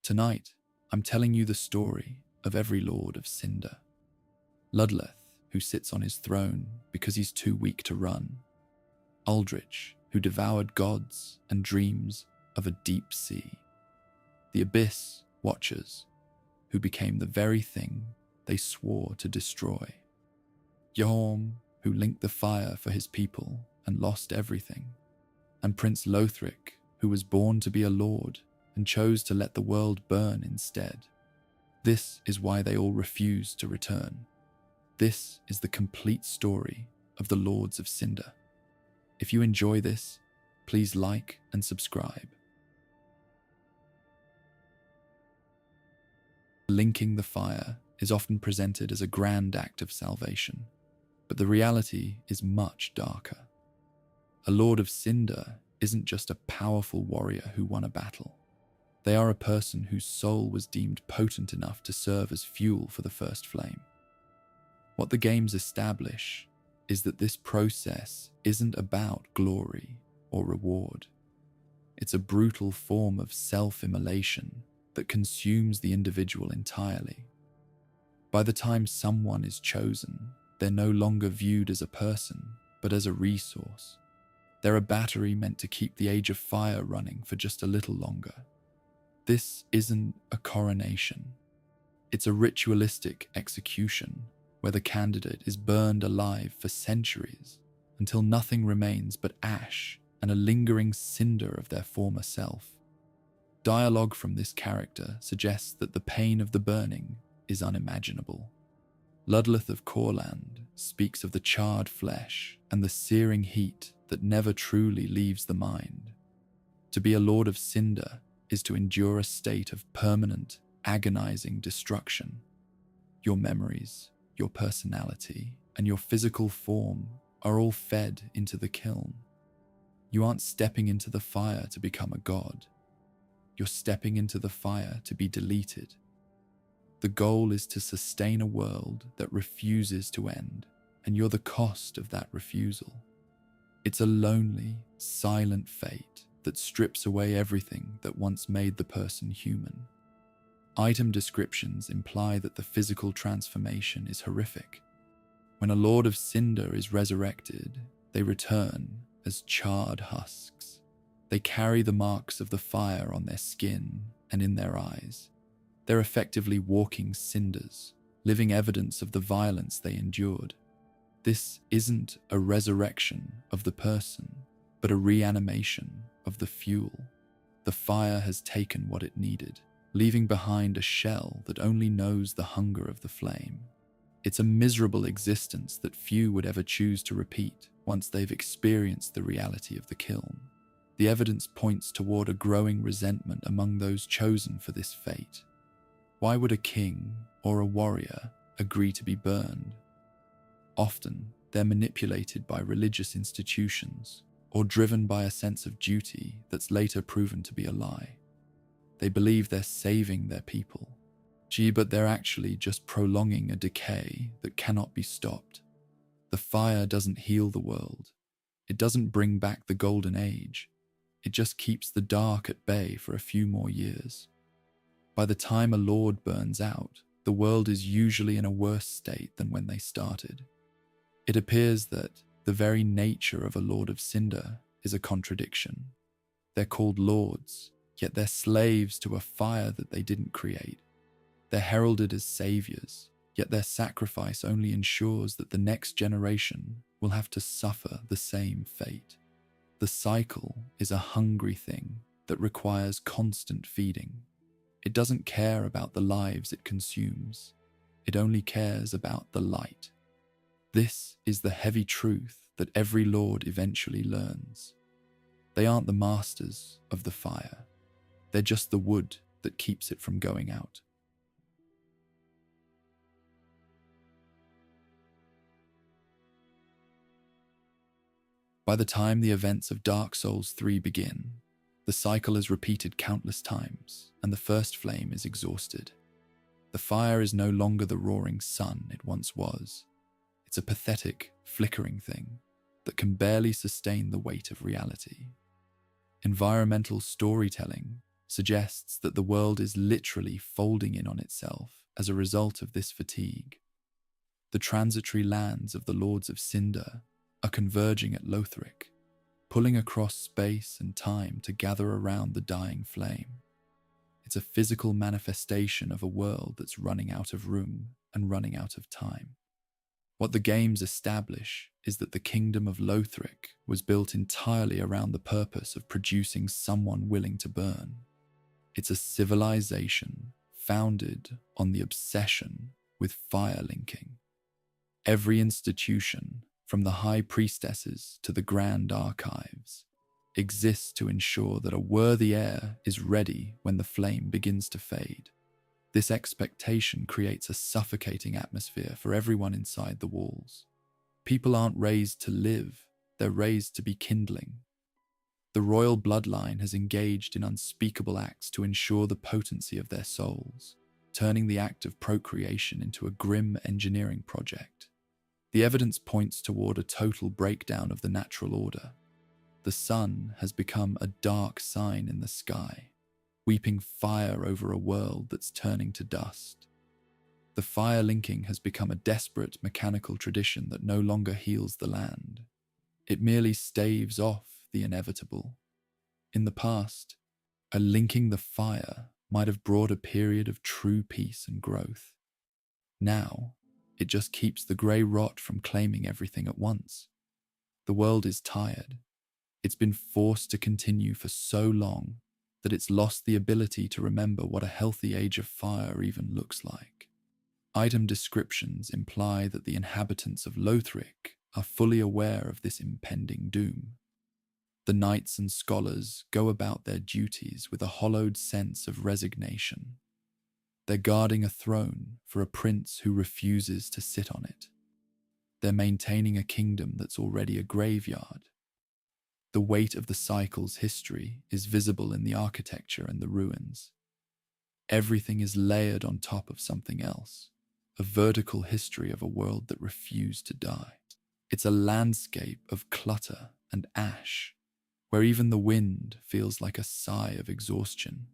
Tonight, I'm telling you the story of every Lord of Cinder. Ludleth, who sits on his throne because he's too weak to run. Aldrich, who devoured gods and dreams of a deep sea. The Abyss Watchers, who became the very thing they swore to destroy. Yhorm, who linked the fire for his people and lost everything. And Prince Lothric, who was born to be a lord and chose to let the world burn instead. This is why they all refused to return. This is the complete story of the Lords of Cinder. If you enjoy this, please like and subscribe. Linking the fire is often presented as a grand act of salvation, but the reality is much darker. A Lord of Cinder isn't just a powerful warrior who won a battle. They are a person whose soul was deemed potent enough to serve as fuel for the first flame. What the games establish is that this process isn't about glory or reward. It's a brutal form of self-immolation that consumes the individual entirely. By the time someone is chosen, they're no longer viewed as a person, but as a resource. They're a battery meant to keep the Age of Fire running for just a little longer. This isn't a coronation. It's a ritualistic execution where the candidate is burned alive for centuries until nothing remains but ash and a lingering cinder of their former self. Dialogue from this character suggests that the pain of the burning is unimaginable. Ludleth of Corland speaks of the charred flesh and the searing heat that never truly leaves the mind. To be a Lord of Cinder is to endure a state of permanent, agonizing destruction. Your memories, your personality, and your physical form are all fed into the kiln. You aren't stepping into the fire to become a god. You're stepping into the fire to be deleted. The goal is to sustain a world that refuses to end, and you're the cost of that refusal. It's a lonely, silent fate that strips away everything that once made the person human. Item descriptions imply that the physical transformation is horrific. When a Lord of Cinder is resurrected, they return as charred husks. They carry the marks of the fire on their skin and in their eyes. They're effectively walking cinders, living evidence of the violence they endured. This isn't a resurrection of the person, but a reanimation of the fuel. The fire has taken what it needed, leaving behind a shell that only knows the hunger of the flame. It's a miserable existence that few would ever choose to repeat once they've experienced the reality of the kiln. The evidence points toward a growing resentment among those chosen for this fate. Why would a king or a warrior agree to be burned? Often, they're manipulated by religious institutions or driven by a sense of duty that's later proven to be a lie. They believe they're saving their people. But they're actually just prolonging a decay that cannot be stopped. The fire doesn't heal the world. It doesn't bring back the golden age. It just keeps the dark at bay for a few more years. By the time a lord burns out, the world is usually in a worse state than when they started. It appears that the very nature of a Lord of Cinder is a contradiction. They're called lords, yet they're slaves to a fire that they didn't create. They're heralded as saviors, yet their sacrifice only ensures that the next generation will have to suffer the same fate. The cycle is a hungry thing that requires constant feeding. It doesn't care about the lives it consumes. It only cares about the light. This is the heavy truth that every lord eventually learns. They aren't the masters of the fire. They're just the wood that keeps it from going out. By the time the events of Dark Souls 3 begin, the cycle is repeated countless times, and the first flame is exhausted. The fire is no longer the roaring sun it once was. It's a pathetic, flickering thing that can barely sustain the weight of reality. Environmental storytelling suggests that the world is literally folding in on itself as a result of this fatigue. The transitory lands of the Lords of Cinder are converging at Lothric, pulling across space and time to gather around the dying flame. It's a physical manifestation of a world that's running out of room and running out of time. What the games establish is that the kingdom of Lothric was built entirely around the purpose of producing someone willing to burn. It's a civilization founded on the obsession with fire linking. Every institution, from the high priestesses to the grand archives, exists to ensure that a worthy heir is ready when the flame begins to fade. This expectation creates a suffocating atmosphere for everyone inside the walls. People aren't raised to live, they're raised to be kindling. The royal bloodline has engaged in unspeakable acts to ensure the potency of their souls, turning the act of procreation into a grim engineering project. The evidence points toward a total breakdown of the natural order. The sun has become a dark sign in the sky, weeping fire over a world that's turning to dust. The fire linking has become a desperate mechanical tradition that no longer heals the land. It merely staves off the inevitable. In the past, a linking the fire might have brought a period of true peace and growth. Now, it just keeps the grey rot from claiming everything at once. The world is tired. It's been forced to continue for so long that it's lost the ability to remember what a healthy age of fire even looks like. Item descriptions imply that the inhabitants of Lothric are fully aware of this impending doom. The knights and scholars go about their duties with a hollowed sense of resignation. They're guarding a throne for a prince who refuses to sit on it. They're maintaining a kingdom that's already a graveyard. The weight of the cycle's history is visible in the architecture and the ruins. Everything is layered on top of something else, a vertical history of a world that refused to die. It's a landscape of clutter and ash, where even the wind feels like a sigh of exhaustion.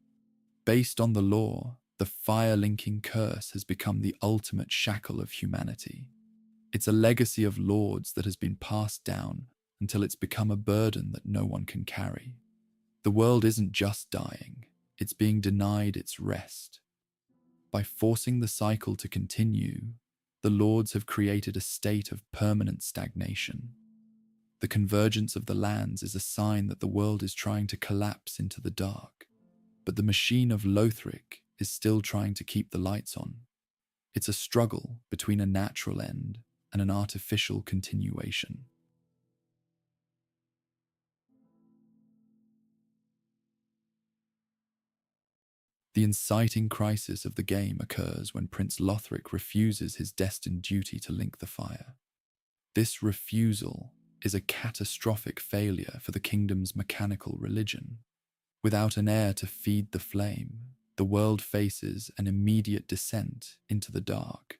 Based on the lore, the fire-linking curse has become the ultimate shackle of humanity. It's a legacy of lords that has been passed down until it's become a burden that no one can carry. The world isn't just dying, it's being denied its rest. By forcing the cycle to continue, the lords have created a state of permanent stagnation. The convergence of the lands is a sign that the world is trying to collapse into the dark, but the machine of Lothric is still trying to keep the lights on. It's a struggle between a natural end and an artificial continuation. The inciting crisis of the game occurs when Prince Lothric refuses his destined duty to link the fire. This refusal is a catastrophic failure for the kingdom's mechanical religion. Without an heir to feed the flame, the world faces an immediate descent into the dark.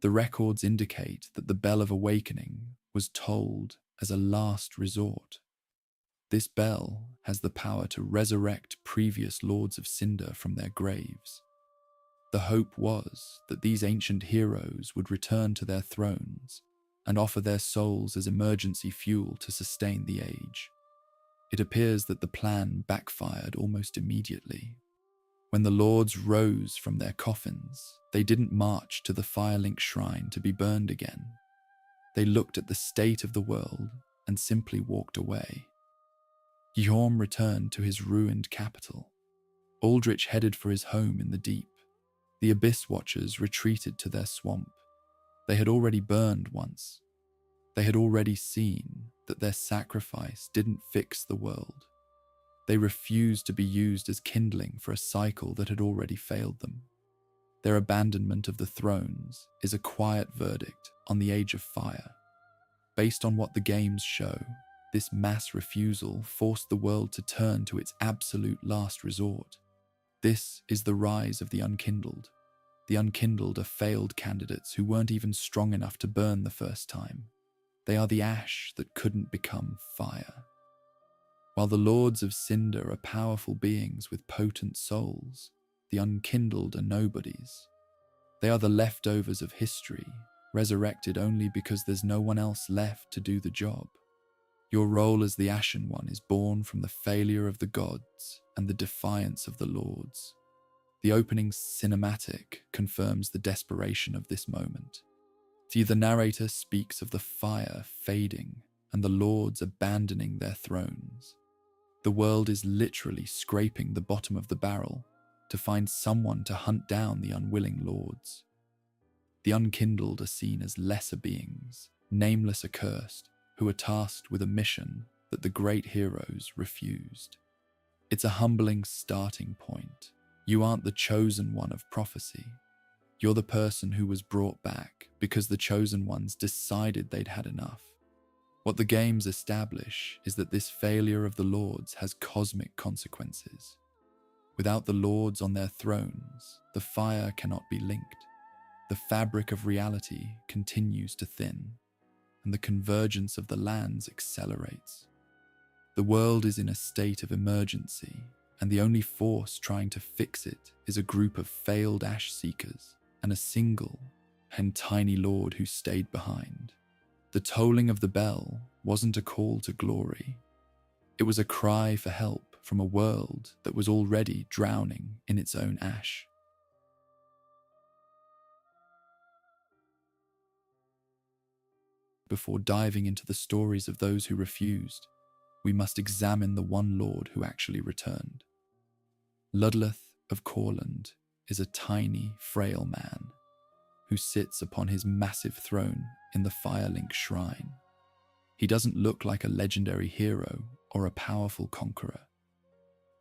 The records indicate that the Bell of Awakening was tolled as a last resort. This bell has the power to resurrect previous Lords of Cinder from their graves. The hope was that these ancient heroes would return to their thrones and offer their souls as emergency fuel to sustain the age. It appears that the plan backfired almost immediately. When the lords rose from their coffins, they didn't march to the Firelink shrine to be burned again. They looked at the state of the world and simply walked away. Yhorm returned to his ruined capital. Aldrich headed for his home in the deep. The Abyss Watchers retreated to their swamp. They had already burned once. They had already seen that their sacrifice didn't fix the world. They refused to be used as kindling for a cycle that had already failed them. Their abandonment of the thrones is a quiet verdict on the Age of Fire. Based on what the games show, this mass refusal forced the world to turn to its absolute last resort. This is the rise of the unkindled. The unkindled are failed candidates who weren't even strong enough to burn the first time. They are the ash that couldn't become fire. While the Lords of Cinder are powerful beings with potent souls, the unkindled are nobodies. They are the leftovers of history, resurrected only because there's no one else left to do the job. Your role as the Ashen One is born from the failure of the gods and the defiance of the lords. The opening cinematic confirms the desperation of this moment. The narrator speaks of the fire fading and the lords abandoning their thrones. The world is literally scraping the bottom of the barrel to find someone to hunt down the unwilling lords. The unkindled are seen as lesser beings, nameless accursed, who are tasked with a mission that the great heroes refused. It's a humbling starting point. You aren't the chosen one of prophecy. You're the person who was brought back because the chosen ones decided they'd had enough. What the games establish is that this failure of the lords has cosmic consequences. Without the lords on their thrones, the fire cannot be linked. The fabric of reality continues to thin, and the convergence of the lands accelerates. The world is in a state of emergency, and the only force trying to fix it is a group of failed ash seekers and a single and tiny lord who stayed behind. The tolling of the bell wasn't a call to glory. It was a cry for help from a world that was already drowning in its own ash. Before diving into the stories of those who refused, we must examine the one lord who actually returned. Ludleth of Corland is a tiny, frail man who sits upon his massive throne in the Firelink Shrine. He doesn't look like a legendary hero or a powerful conqueror.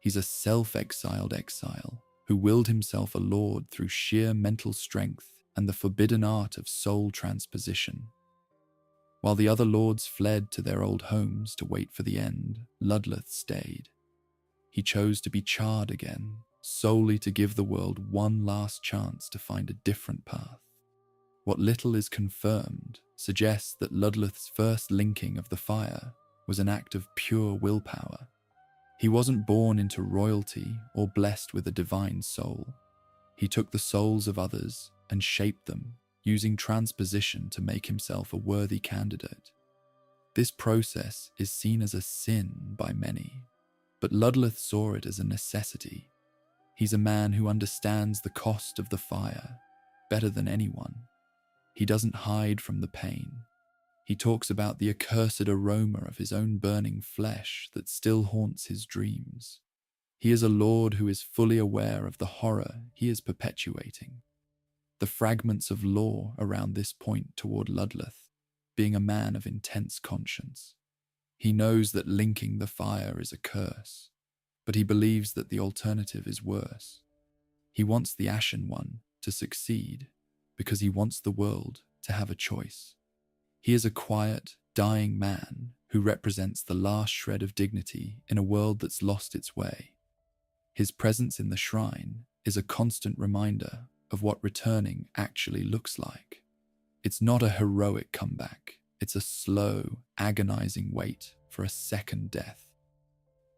He's a self-exiled exile who willed himself a lord through sheer mental strength and the forbidden art of soul transposition. While the other lords fled to their old homes to wait for the end, Ludleth stayed. He chose to be charred again, solely to give the world one last chance to find a different path. What little is confirmed suggests that Ludleth's first linking of the fire was an act of pure willpower. He wasn't born into royalty or blessed with a divine soul. He took the souls of others and shaped them, using transposition to make himself a worthy candidate. This process is seen as a sin by many, but Ludleth saw it as a necessity. He's a man who understands the cost of the fire better than anyone. He doesn't hide from the pain. He talks about the accursed aroma of his own burning flesh that still haunts his dreams. He is a lord who is fully aware of the horror he is perpetuating. The fragments of lore around this point toward Ludleth being a man of intense conscience. He knows that linking the fire is a curse, but he believes that the alternative is worse. He wants the Ashen One to succeed because he wants the world to have a choice. He is a quiet, dying man who represents the last shred of dignity in a world that's lost its way. His presence in the shrine is a constant reminder of what returning actually looks like. It's not a heroic comeback, it's a slow, agonizing wait for a second death.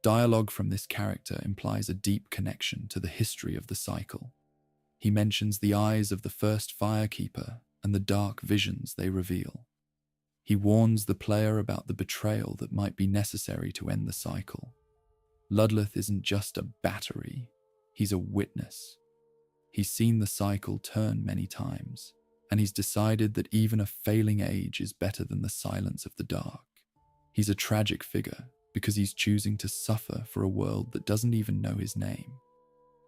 Dialogue from this character implies a deep connection to the history of the cycle. He mentions the eyes of the first firekeeper and the dark visions they reveal. He warns the player about the betrayal that might be necessary to end the cycle. Ludleth isn't just a battery, he's a witness. He's seen the cycle turn many times, and he's decided that even a failing age is better than the silence of the dark. He's a tragic figure because he's choosing to suffer for a world that doesn't even know his name.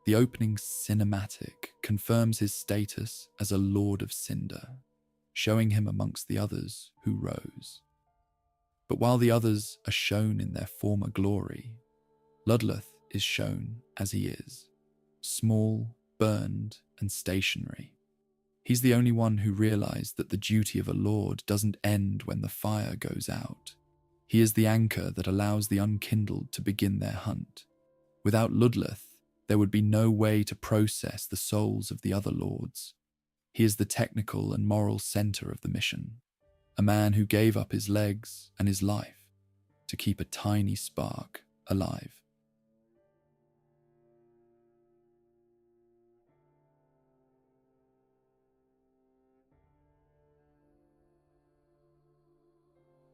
The opening cinematic confirms his status as a Lord of Cinder, showing him amongst the others who rose. But while the others are shown in their former glory, Ludleth is shown as he is, small, burned, and stationary. He's the only one who realized that the duty of a lord doesn't end when the fire goes out. He is the anchor that allows the unkindled to begin their hunt. Without Ludleth, there would be no way to process the souls of the other lords. He is the technical and moral center of the mission, a man who gave up his legs and his life to keep a tiny spark alive.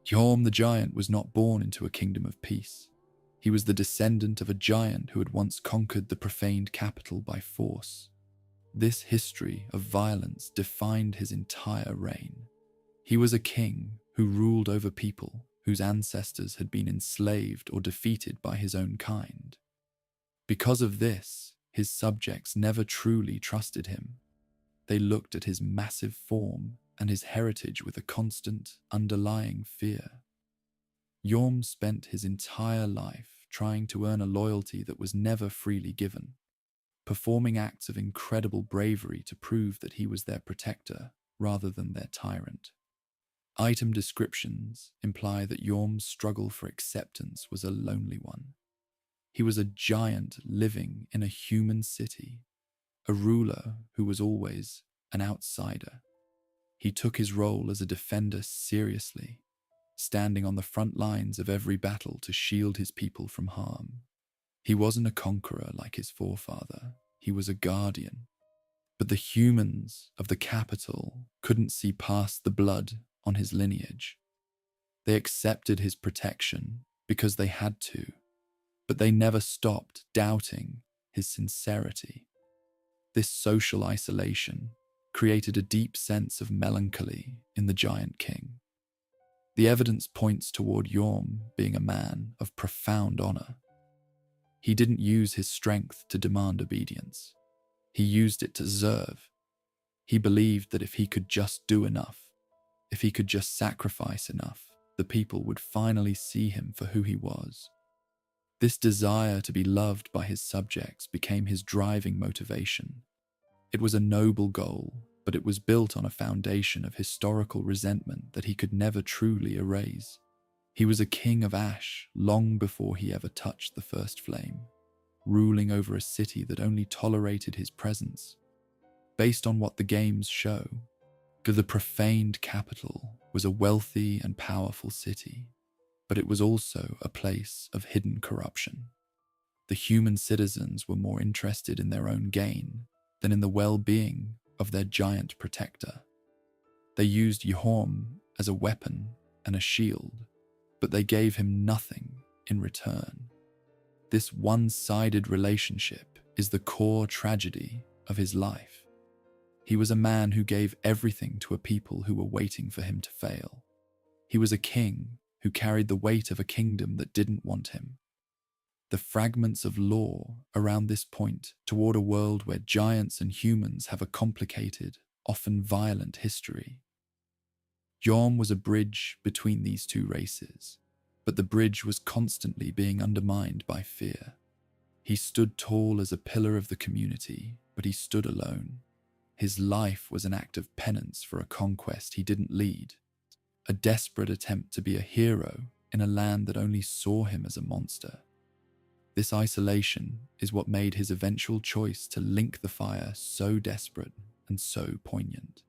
Yhorm the Giant was not born into a kingdom of peace. He was the descendant of a giant who had once conquered the profaned capital by force. This history of violence defined his entire reign. He was a king who ruled over people whose ancestors had been enslaved or defeated by his own kind. Because of this, his subjects never truly trusted him. They looked at his massive form and his heritage with a constant, underlying fear. Yhorm spent his entire life trying to earn a loyalty that was never freely given, performing acts of incredible bravery to prove that he was their protector rather than their tyrant. Item descriptions imply that Yhorm's struggle for acceptance was a lonely one. He was a giant living in a human city, a ruler who was always an outsider. He took his role as a defender seriously, standing on the front lines of every battle to shield his people from harm. He wasn't a conqueror like his forefather, he was a guardian. But the humans of the capital couldn't see past the blood on his lineage. They accepted his protection because they had to, but they never stopped doubting his sincerity. This social isolation created a deep sense of melancholy in the Giant King. The evidence points toward Yhorm being a man of profound honor. He didn't use his strength to demand obedience. He used it to serve. He believed that if he could just do enough, if he could just sacrifice enough, the people would finally see him for who he was. This desire to be loved by his subjects became his driving motivation. It was a noble goal, but it was built on a foundation of historical resentment that he could never truly erase. He was a king of ash long before he ever touched the first flame, ruling over a city that only tolerated his presence. Based on what the games show, the profaned capital was a wealthy and powerful city, but it was also a place of hidden corruption. The human citizens were more interested in their own gain than in the well-being of their giant protector. They used Yhorm as a weapon and a shield, but they gave him nothing in return. This one-sided relationship is the core tragedy of his life. He was a man who gave everything to a people who were waiting for him to fail. He was a king who carried the weight of a kingdom that didn't want him. The fragments of lore around this point toward a world where giants and humans have a complicated, often violent history. Yhorm was a bridge between these two races, but the bridge was constantly being undermined by fear. He stood tall as a pillar of the community, but he stood alone. His life was an act of penance for a conquest he didn't lead, a desperate attempt to be a hero in a land that only saw him as a monster. This isolation is what made his eventual choice to link the fire so desperate and so poignant.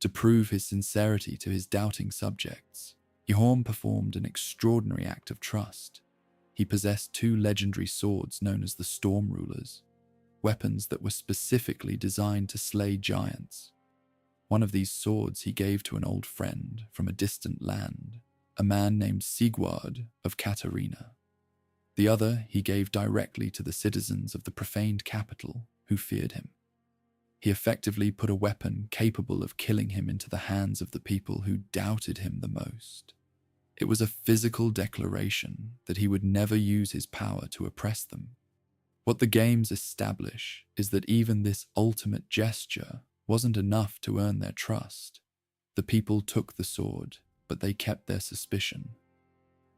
To prove his sincerity to his doubting subjects, Yhorm performed an extraordinary act of trust. He possessed two legendary swords known as the Storm Rulers, weapons that were specifically designed to slay giants. One of these swords he gave to an old friend from a distant land, a man named Sigurd of Katarina. The other he gave directly to the citizens of the profaned capital who feared him. He effectively put a weapon capable of killing him into the hands of the people who doubted him the most. It was a physical declaration that he would never use his power to oppress them. What the games establish is that even this ultimate gesture wasn't enough to earn their trust. The people took the sword, but they kept their suspicion.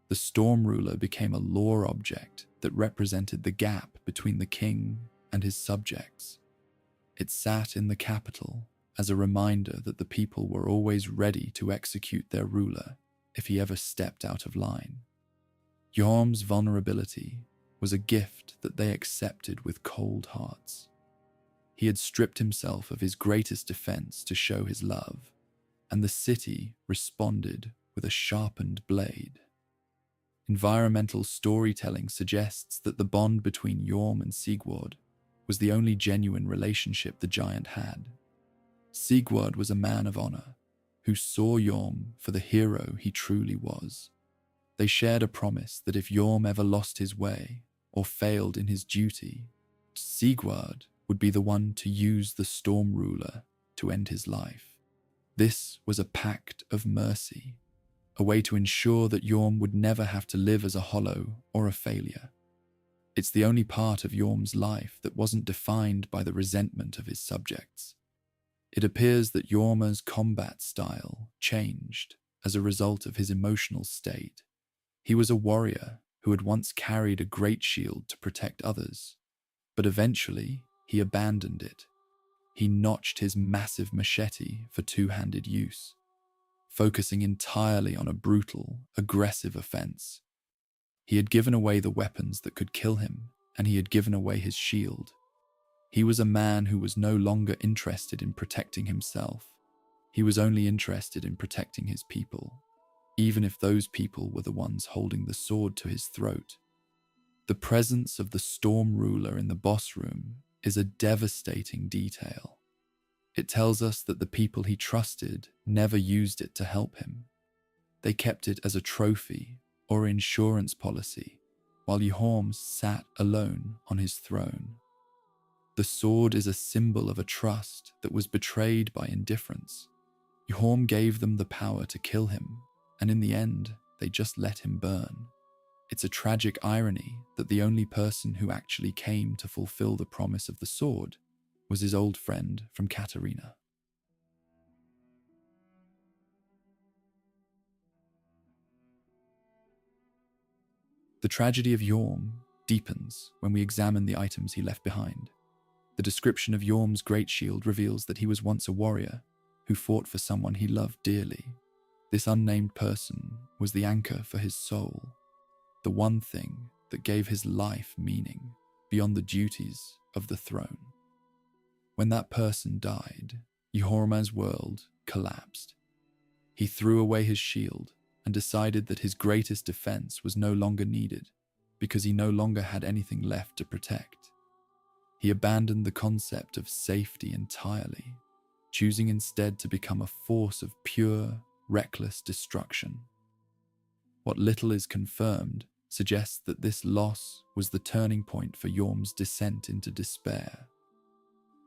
The Storm Ruler became a lore object that represented the gap between the king and his subjects. It sat in the capital as a reminder that the people were always ready to execute their ruler if he ever stepped out of line. Yhorm's vulnerability was a gift that they accepted with cold hearts. He had stripped himself of his greatest defense to show his love. and the city responded with a sharpened blade. Environmental storytelling suggests that the bond between Yhorm and Sigurd was the only genuine relationship the giant had. Sigurd was a man of honor, who saw Yhorm for the hero he truly was. They shared a promise that if Yhorm ever lost his way or failed in his duty, Sigurd would be the one to use the Storm Ruler to end his life. This was a pact of mercy, a way to ensure that Yhorm would never have to live as a hollow or a failure. It's the only part of Yhorm's life that wasn't defined by the resentment of his subjects. It appears that Yhorm's combat style changed as a result of his emotional state. He was a warrior who had once carried a great shield to protect others, but eventually he abandoned it. He notched his massive machete for two-handed use, focusing entirely on a brutal, aggressive offense. He had given away the weapons that could kill him, and he had given away his shield. He was a man who was no longer interested in protecting himself. He was only interested in protecting his people, even if those people were the ones holding the sword to his throat. The presence of the Storm Ruler in the boss room is a devastating detail. It tells us that the people he trusted never used it to help him. They kept it as a trophy or insurance policy, while Yhorm sat alone on his throne. The sword is a symbol of a trust that was betrayed by indifference. Yhorm gave them the power to kill him, and in the end, they just let him burn. It's a tragic irony that the only person who actually came to fulfill the promise of the sword was his old friend from Katarina. The tragedy of Yhorm deepens when we examine the items he left behind. The description of Yhorm's great shield reveals that he was once a warrior who fought for someone he loved dearly. This unnamed person was the anchor for his soul, the one thing that gave his life meaning beyond the duties of the throne. When that person died, Yhorm's world collapsed. He threw away his shield and decided that his greatest defense was no longer needed because he no longer had anything left to protect. He abandoned the concept of safety entirely, choosing instead to become a force of pure, reckless destruction. What little is confirmed suggests that this loss was the turning point for Yhorm's descent into despair.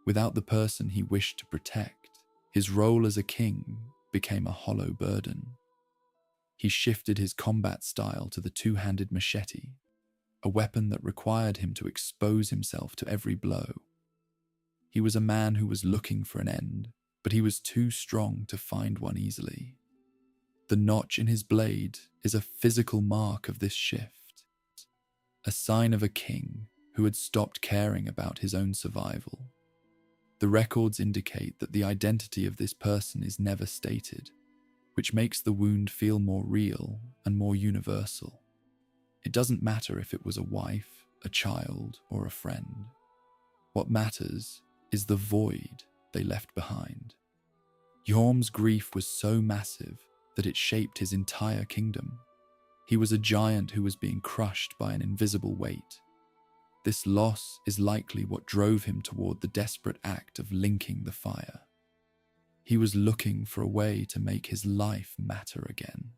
Without the person he wished to protect, his role as a king became a hollow burden. He shifted his combat style to the two-handed machete, a weapon that required him to expose himself to every blow. He was a man who was looking for an end, but he was too strong to find one easily. The notch in his blade is a physical mark of this shift, a sign of a king who had stopped caring about his own survival. The records indicate that the identity of this person is never stated, which makes the wound feel more real and more universal. It doesn't matter if it was a wife, a child, or a friend. What matters is the void they left behind. Yhorm's grief was so massive that it shaped his entire kingdom. He was a giant who was being crushed by an invisible weight. This loss is likely what drove him toward the desperate act of linking the fire. He was looking for a way to make his life matter again,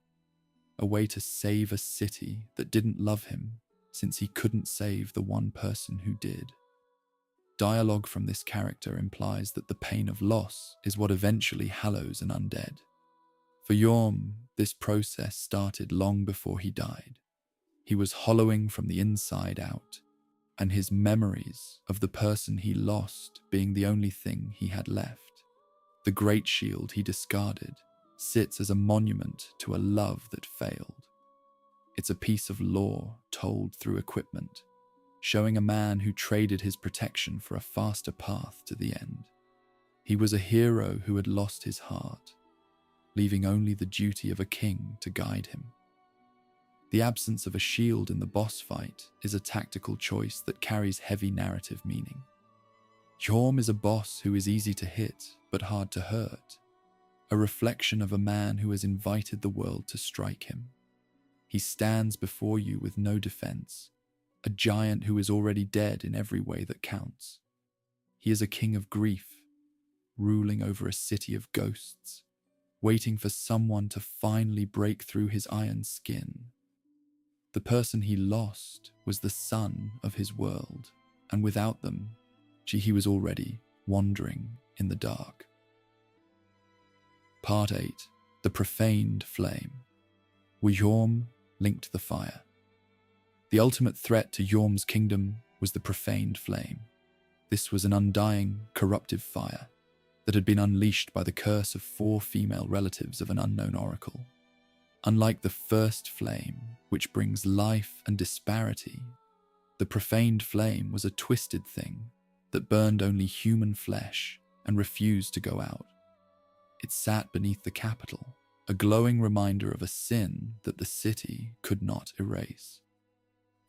a way to save a city that didn't love him since he couldn't save the one person who did. Dialogue from this character implies that the pain of loss is what eventually hallows an undead. For Yhorm, this process started long before he died. He was hollowing from the inside out, and his memories of the person he lost being the only thing he had left. The great shield he discarded sits as a monument to a love that failed. It's a piece of lore told through equipment, showing a man who traded his protection for a faster path to the end. He was a hero who had lost his heart, leaving only the duty of a king to guide him. The absence of a shield in the boss fight is a tactical choice that carries heavy narrative meaning. Yhorm is a boss who is easy to hit but hard to hurt, a reflection of a man who has invited the world to strike him. He stands before you with no defense, a giant who is already dead in every way that counts. He is a king of grief, ruling over a city of ghosts, waiting for someone to finally break through his iron skin. The person he lost was the sun of his world, and without them, he was already wandering in the dark. Part 8. The Profaned Flame. Yhorm linked the fire. The ultimate threat to Yhorm's kingdom was the Profaned Flame. This was an undying, corruptive fire that had been unleashed by the curse of 4 female relatives of an unknown oracle. Unlike the first flame, which brings life and disparity, the Profaned Flame was a twisted thing that burned only human flesh and refused to go out. It sat beneath the capital, a glowing reminder of a sin that the city could not erase.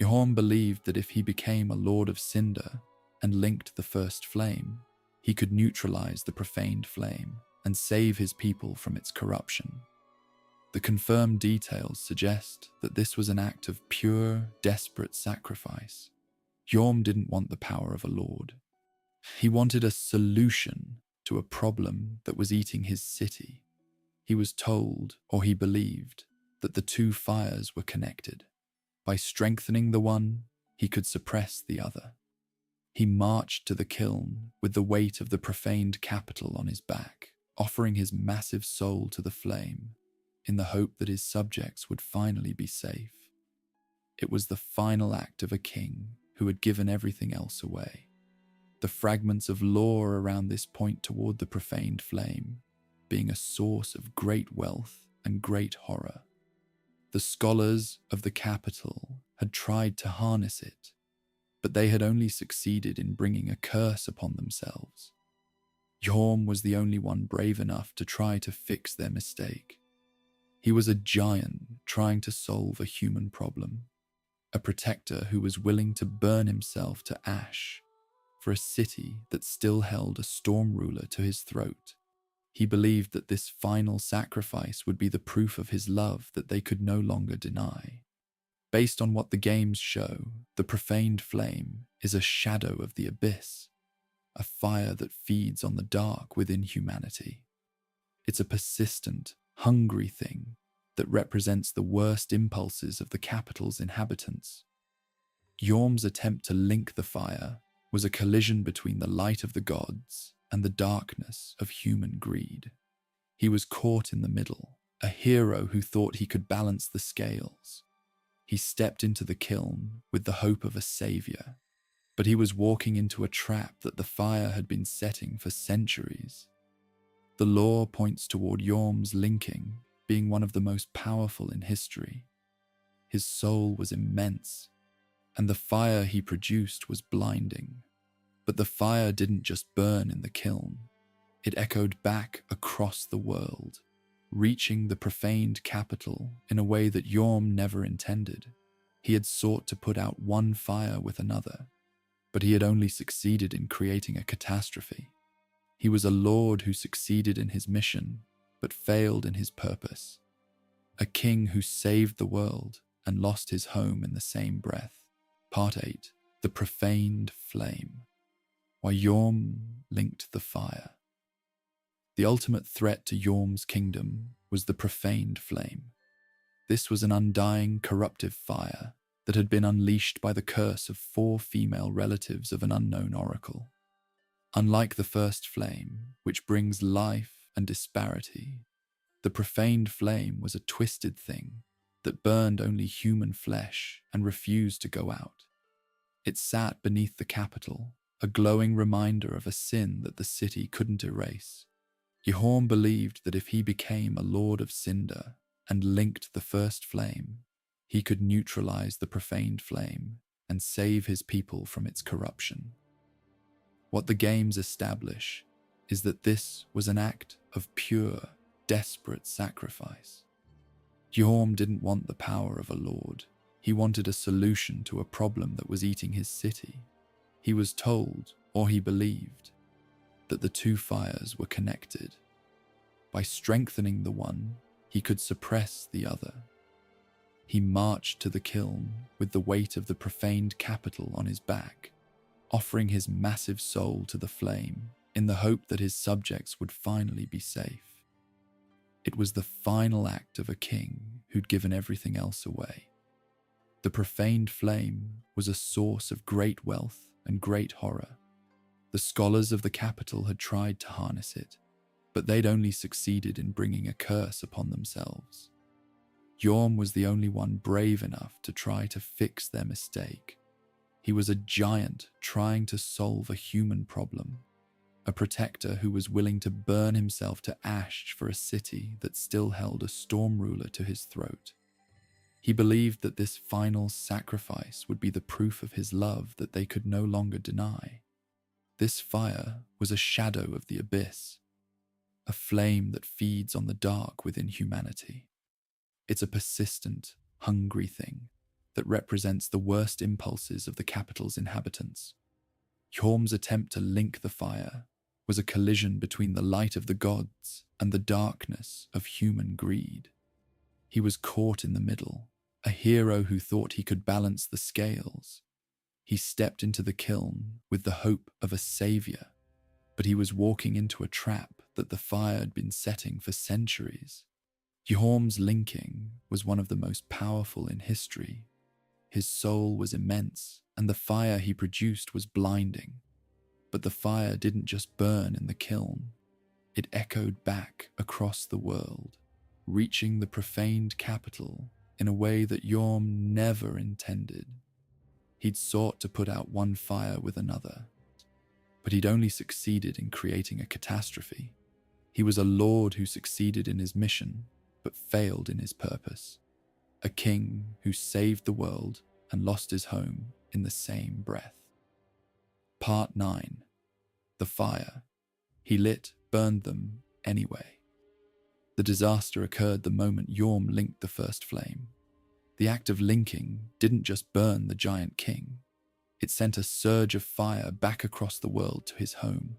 Yhorm believed that if he became a Lord of Cinder and linked the first flame, he could neutralize the Profaned Flame and save his people from its corruption. The confirmed details suggest that this was an act of pure, desperate sacrifice. Yhorm didn't want the power of a lord. He wanted a solution to a problem that was eating his city. He was told, or he believed, that the 2 fires were connected. By strengthening the one, he could suppress the other. He marched to the kiln with the weight of the profaned capital on his back, offering his massive soul to the flame, in the hope that his subjects would finally be safe. It was the final act of a king who had given everything else away. The fragments of lore around this point toward the Profaned Flame being a source of great wealth and great horror. The scholars of the capital had tried to harness it, but they had only succeeded in bringing a curse upon themselves. Yhorm was the only one brave enough to try to fix their mistake. He was a giant trying to solve a human problem, a protector who was willing to burn himself to ash for a city that still held a storm ruler to his throat. He believed that this final sacrifice would be the proof of his love that they could no longer deny. Based on what the games show, the Profaned Flame is a shadow of the abyss, a fire that feeds on the dark within humanity. It's a persistent, hungry thing that represents the worst impulses of the capital's inhabitants. Yhorm's attempt to link the fire was a collision between the light of the gods and the darkness of human greed. He was caught in the middle, a hero who thought he could balance the scales. He stepped into the kiln with the hope of a savior, but he was walking into a trap that the fire had been setting for centuries. The lore points toward Yhorm's linking being one of the most powerful in history. His soul was immense, and the fire he produced was blinding. But the fire didn't just burn in the kiln. It echoed back across the world, reaching the profaned capital in a way that Yhorm never intended. He had sought to put out one fire with another, but he had only succeeded in creating a catastrophe. He was a lord who succeeded in his mission, but failed in his purpose. A king who saved the world and lost his home in the same breath. Part 8. The Profaned Flame. Why Yhorm linked the fire. The ultimate threat to Yhorm's kingdom was the Profaned Flame. This was an undying, corruptive fire that had been unleashed by the curse of 4 female relatives of an unknown oracle. Unlike the first flame, which brings life and disparity, the Profaned Flame was a twisted thing that burned only human flesh and refused to go out. It sat beneath the capital, a glowing reminder of a sin that the city couldn't erase. Yhorm believed that if he became a Lord of Cinder and linked the first flame, he could neutralize the Profaned Flame and save his people from its corruption. What the games establish is that this was an act of pure, desperate sacrifice. Yhorm didn't want the power of a lord. He wanted a solution to a problem that was eating his city. He was told, or he believed, that the 2 fires were connected. By strengthening the one, he could suppress the other. He marched to the kiln with the weight of the profaned capital on his back, offering his massive soul to the flame in the hope that his subjects would finally be safe. It was the final act of a king who'd given everything else away. The profaned flame was a source of great wealth and great horror. The scholars of the capital had tried to harness it, but they'd only succeeded in bringing a curse upon themselves. Yhorm was the only one brave enough to try to fix their mistake. He was a giant trying to solve a human problem, a protector who was willing to burn himself to ash for a city that still held a storm ruler to his throat. He believed that this final sacrifice would be the proof of his love that they could no longer deny. This fire was a shadow of the abyss, a flame that feeds on the dark within humanity. It's a persistent, hungry thing that represents the worst impulses of the capital's inhabitants. Yhorm's attempt to link the fire was a collision between the light of the gods and the darkness of human greed. He was caught in the middle, a hero who thought he could balance the scales. He stepped into the kiln with the hope of a savior, but he was walking into a trap that the fire had been setting for centuries. Yhorm's linking was one of the most powerful in history. His soul was immense, and the fire he produced was blinding. But the fire didn't just burn in the kiln. It echoed back across the world, reaching the profaned capital in a way that Yhorm never intended. He'd sought to put out one fire with another, but he'd only succeeded in creating a catastrophe. He was a lord who succeeded in his mission, but failed in his purpose. A king who saved the world and lost his home in the same breath. Part 9. The fire. He burned them anyway. The disaster occurred the moment Yhorm linked the first flame. The act of linking didn't just burn the giant king. It sent a surge of fire back across the world to his home.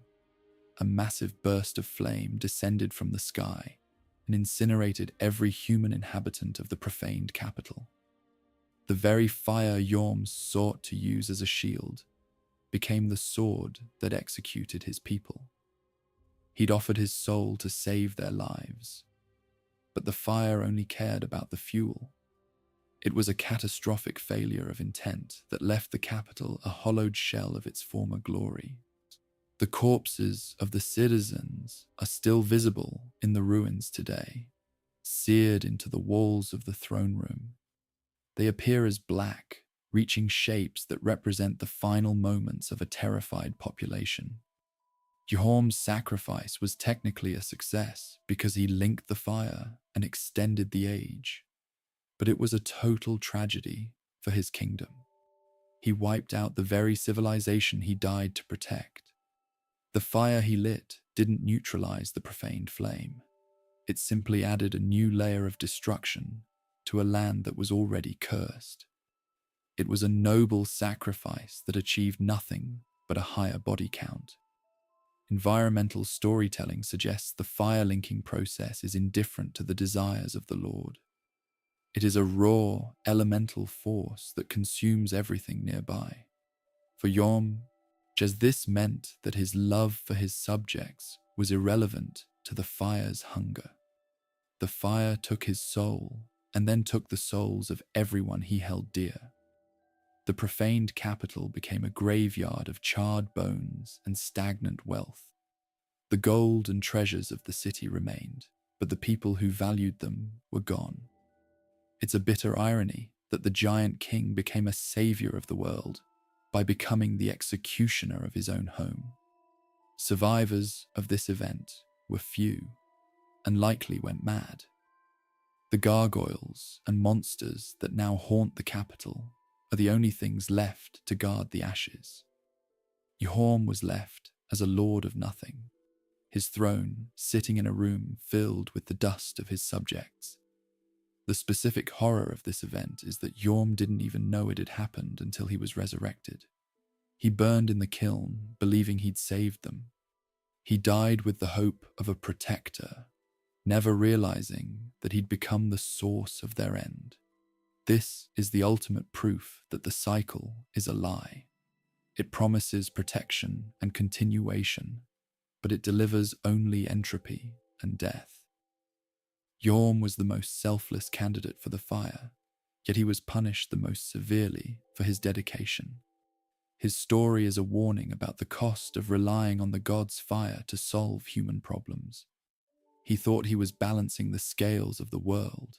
A massive burst of flame descended from the sky and incinerated every human inhabitant of the profaned capital. The very fire Yhorm sought to use as a shield became the sword that executed his people. He'd offered his soul to save their lives, but the fire only cared about the fuel. It was a catastrophic failure of intent that left the capital a hollowed shell of its former glory. The corpses of the citizens are still visible in the ruins today, seared into the walls of the throne room. They appear as black, reaching shapes that represent the final moments of a terrified population. Yhorm's sacrifice was technically a success because he linked the fire and extended the age, but it was a total tragedy for his kingdom. He wiped out the very civilization he died to protect. The fire he lit didn't neutralize the profaned flame. It simply added a new layer of destruction to a land that was already cursed. It was a noble sacrifice that achieved nothing but a higher body count. Environmental storytelling suggests the fire linking process is indifferent to the desires of the Lord. It is a raw, elemental force that consumes everything nearby. For Yhorm, just this meant that his love for his subjects was irrelevant to the fire's hunger. The fire took his soul and then took the souls of everyone he held dear. The profaned capital became a graveyard of charred bones and stagnant wealth. The gold and treasures of the city remained, but the people who valued them were gone. It's a bitter irony that the giant king became a savior of the world by becoming the executioner of his own home. Survivors of this event were few, and likely went mad. The gargoyles and monsters that now haunt the capital are the only things left to guard the ashes. Yhorm was left as a lord of nothing, his throne sitting in a room filled with the dust of his subjects. The specific horror of this event is that Yhorm didn't even know it had happened until he was resurrected. He burned in the kiln, believing he'd saved them. He died with the hope of a protector, never realizing that he'd become the source of their end. This is the ultimate proof that the cycle is a lie. It promises protection and continuation, but it delivers only entropy and death. Yhorm was the most selfless candidate for the fire, yet he was punished the most severely for his dedication. His story is a warning about the cost of relying on the god's fire to solve human problems. He thought he was balancing the scales of the world,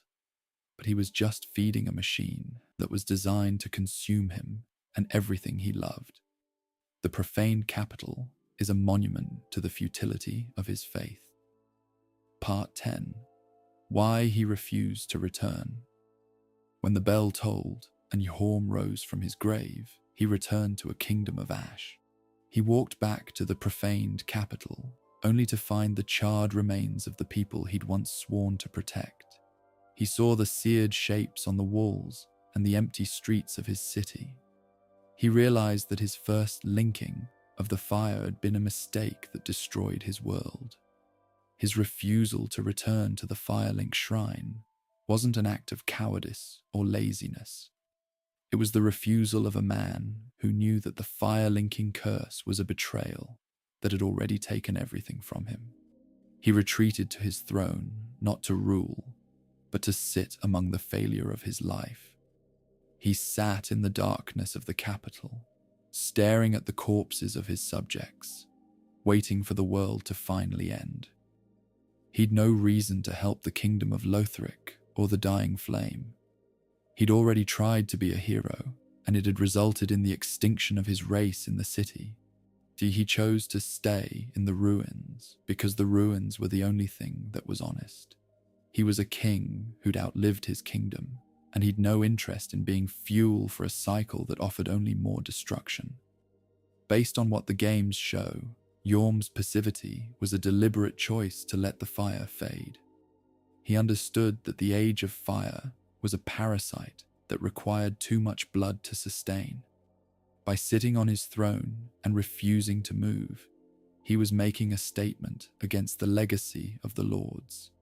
but he was just feeding a machine that was designed to consume him and everything he loved. The profaned capital is a monument to the futility of his faith. Part 10. Why he refused to return. When the bell tolled and Yhorm rose from his grave, he returned to a kingdom of ash. He walked back to the profaned capital, only to find the charred remains of the people he'd once sworn to protect. He saw the seared shapes on the walls and the empty streets of his city. He realized that his first linking of the fire had been a mistake that destroyed his world. His refusal to return to the Firelink shrine wasn't an act of cowardice or laziness. It was the refusal of a man who knew that the fire-linking curse was a betrayal that had already taken everything from him. He retreated to his throne, not to rule, but to sit among the failure of his life. He sat in the darkness of the capital, staring at the corpses of his subjects, waiting for the world to finally end. He'd no reason to help the kingdom of Lothric or the dying flame. He'd already tried to be a hero, and it had resulted in the extinction of his race in the city. He chose to stay in the ruins because the ruins were the only thing that was honest. He was a king who'd outlived his kingdom, and he'd no interest in being fuel for a cycle that offered only more destruction. Based on what the games show, Yhorm's passivity was a deliberate choice to let the fire fade. He understood that the age of fire was a parasite that required too much blood to sustain. By sitting on his throne and refusing to move, he was making a statement against the legacy of the Lords.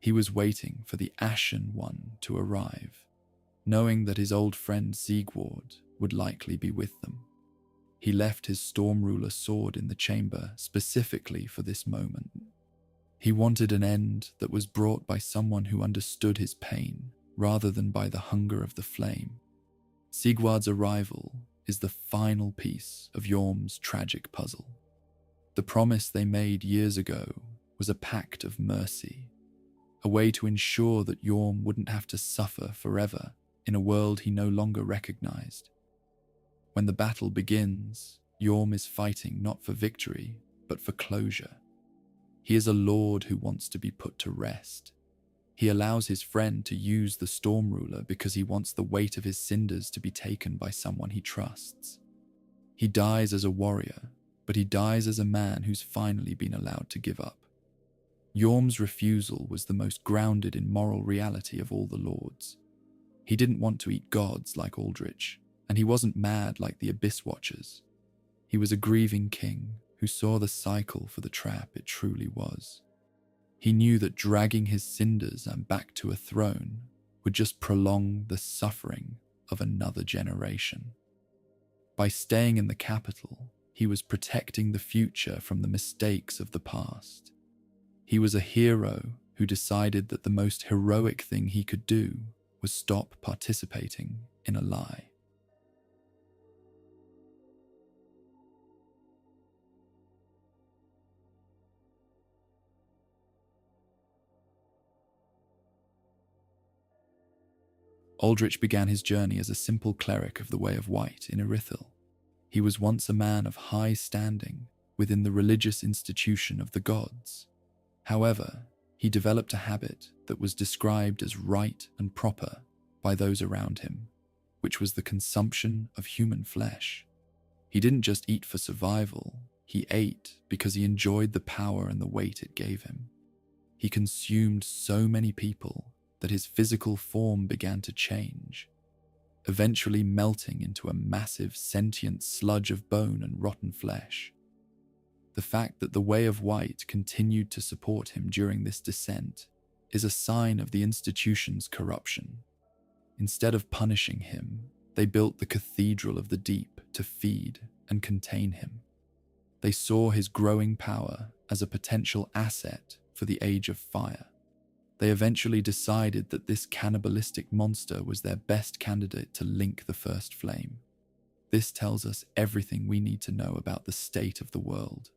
He was waiting for the Ashen One to arrive, knowing that his old friend Siegward would likely be with them. He left his Storm Ruler sword in the chamber specifically for this moment. He wanted an end that was brought by someone who understood his pain, rather than by the hunger of the flame. Siegward's arrival is the final piece of Yhorm's tragic puzzle. The promise they made years ago was a pact of mercy, a way to ensure that Yhorm wouldn't have to suffer forever in a world he no longer recognized. When the battle begins, Yhorm is fighting not for victory, but for closure. He is a lord who wants to be put to rest. He allows his friend to use the Storm Ruler because he wants the weight of his cinders to be taken by someone he trusts. He dies as a warrior, but he dies as a man who's finally been allowed to give up. Yhorm's refusal was the most grounded in moral reality of all the lords. He didn't want to eat gods like Aldrich, and he wasn't mad like the Abyss Watchers. He was a grieving king who saw the cycle for the trap it truly was. He knew that dragging his cinders and back to a throne would just prolong the suffering of another generation. By staying in the capital, he was protecting the future from the mistakes of the past. He was a hero who decided that the most heroic thing he could do was stop participating in a lie. Aldrich began his journey as a simple cleric of the Way of White in Irithil. He was once a man of high standing within the religious institution of the gods. However, he developed a habit that was described as right and proper by those around him, which was the consumption of human flesh. He didn't just eat for survival, he ate because he enjoyed the power and the weight it gave him. He consumed so many people that his physical form began to change, eventually melting into a massive sentient sludge of bone and rotten flesh. The fact that the Way of White continued to support him during this descent is a sign of the institution's corruption. Instead of punishing him, they built the Cathedral of the Deep to feed and contain him. They saw his growing power as a potential asset for the Age of Fire. They eventually decided that this cannibalistic monster was their best candidate to link the First Flame. This tells us everything we need to know about the state of the world.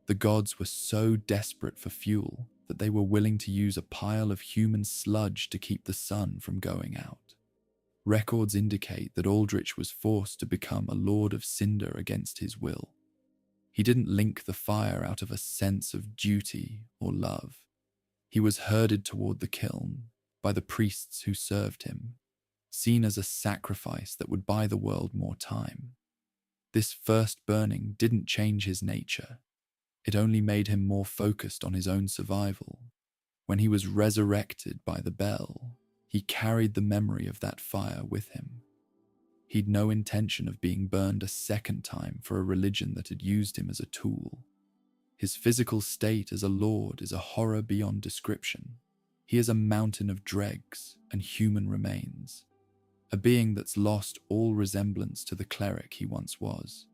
The gods were so desperate for fuel that they were willing to use a pile of human sludge to keep the sun from going out. Records indicate that Aldrich was forced to become a Lord of Cinder against his will. He didn't link the fire out of a sense of duty or love. He was herded toward the kiln by the priests who served him, seen as a sacrifice that would buy the world more time. This first burning didn't change his nature. It only made him more focused on his own survival. When he was resurrected by the bell, he carried the memory of that fire with him. He'd no intention of being burned a second time for a religion that had used him as a tool. His physical state as a lord is a horror beyond description. He is a mountain of dregs and human remains, a being that's lost all resemblance to the cleric he once was.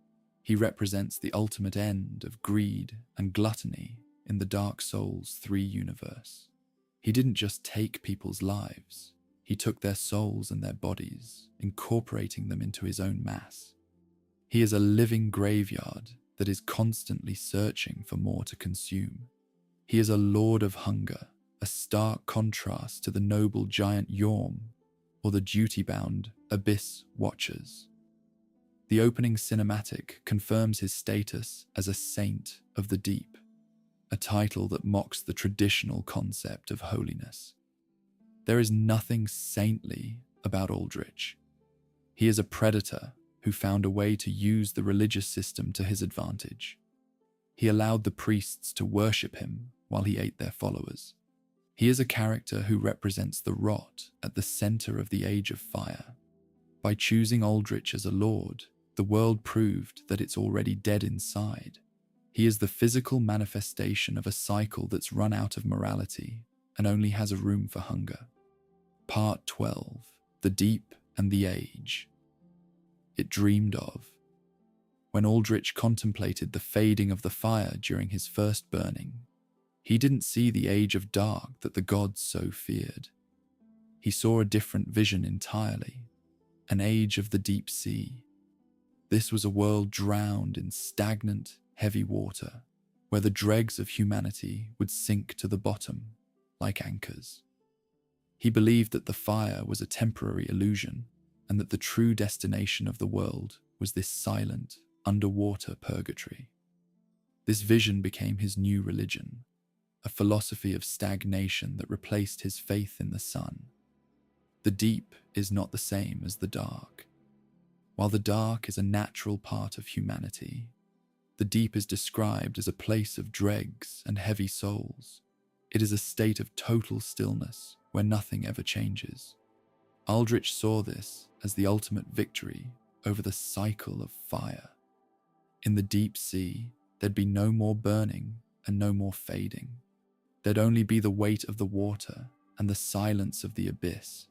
He represents the ultimate end of greed and gluttony in the Dark Souls 3 universe. He didn't just take people's lives, he took their souls and their bodies, incorporating them into his own mass. He is a living graveyard that is constantly searching for more to consume. He is a lord of hunger, a stark contrast to the noble giant Yhorm or the duty-bound Abyss Watchers. The opening cinematic confirms his status as a Saint of the Deep, a title that mocks the traditional concept of holiness. There is nothing saintly about Aldrich. He is a predator who found a way to use the religious system to his advantage. He allowed the priests to worship him while he ate their followers. He is a character who represents the rot at the center of the Age of Fire. By choosing Aldrich as a lord, the world proved that it's already dead inside. He is the physical manifestation of a cycle that's run out of morality and only has a room for hunger. Part 12. The Deep and the Age. It dreamed of. When Aldrich contemplated the fading of the fire during his first burning, he didn't see the Age of Dark that the gods so feared. He saw a different vision entirely, an age of the deep sea. This was a world drowned in stagnant, heavy water, where the dregs of humanity would sink to the bottom like anchors. He believed that the fire was a temporary illusion, and that the true destination of the world was this silent, underwater purgatory. This vision became his new religion, a philosophy of stagnation that replaced his faith in the sun. The deep is not the same as the dark. While the dark is a natural part of humanity, the deep is described as a place of dregs and heavy souls. It is a state of total stillness where nothing ever changes. Aldrich saw this as the ultimate victory over the cycle of fire. In the deep sea, there'd be no more burning and no more fading. There'd only be the weight of the water and the silence of the abyss.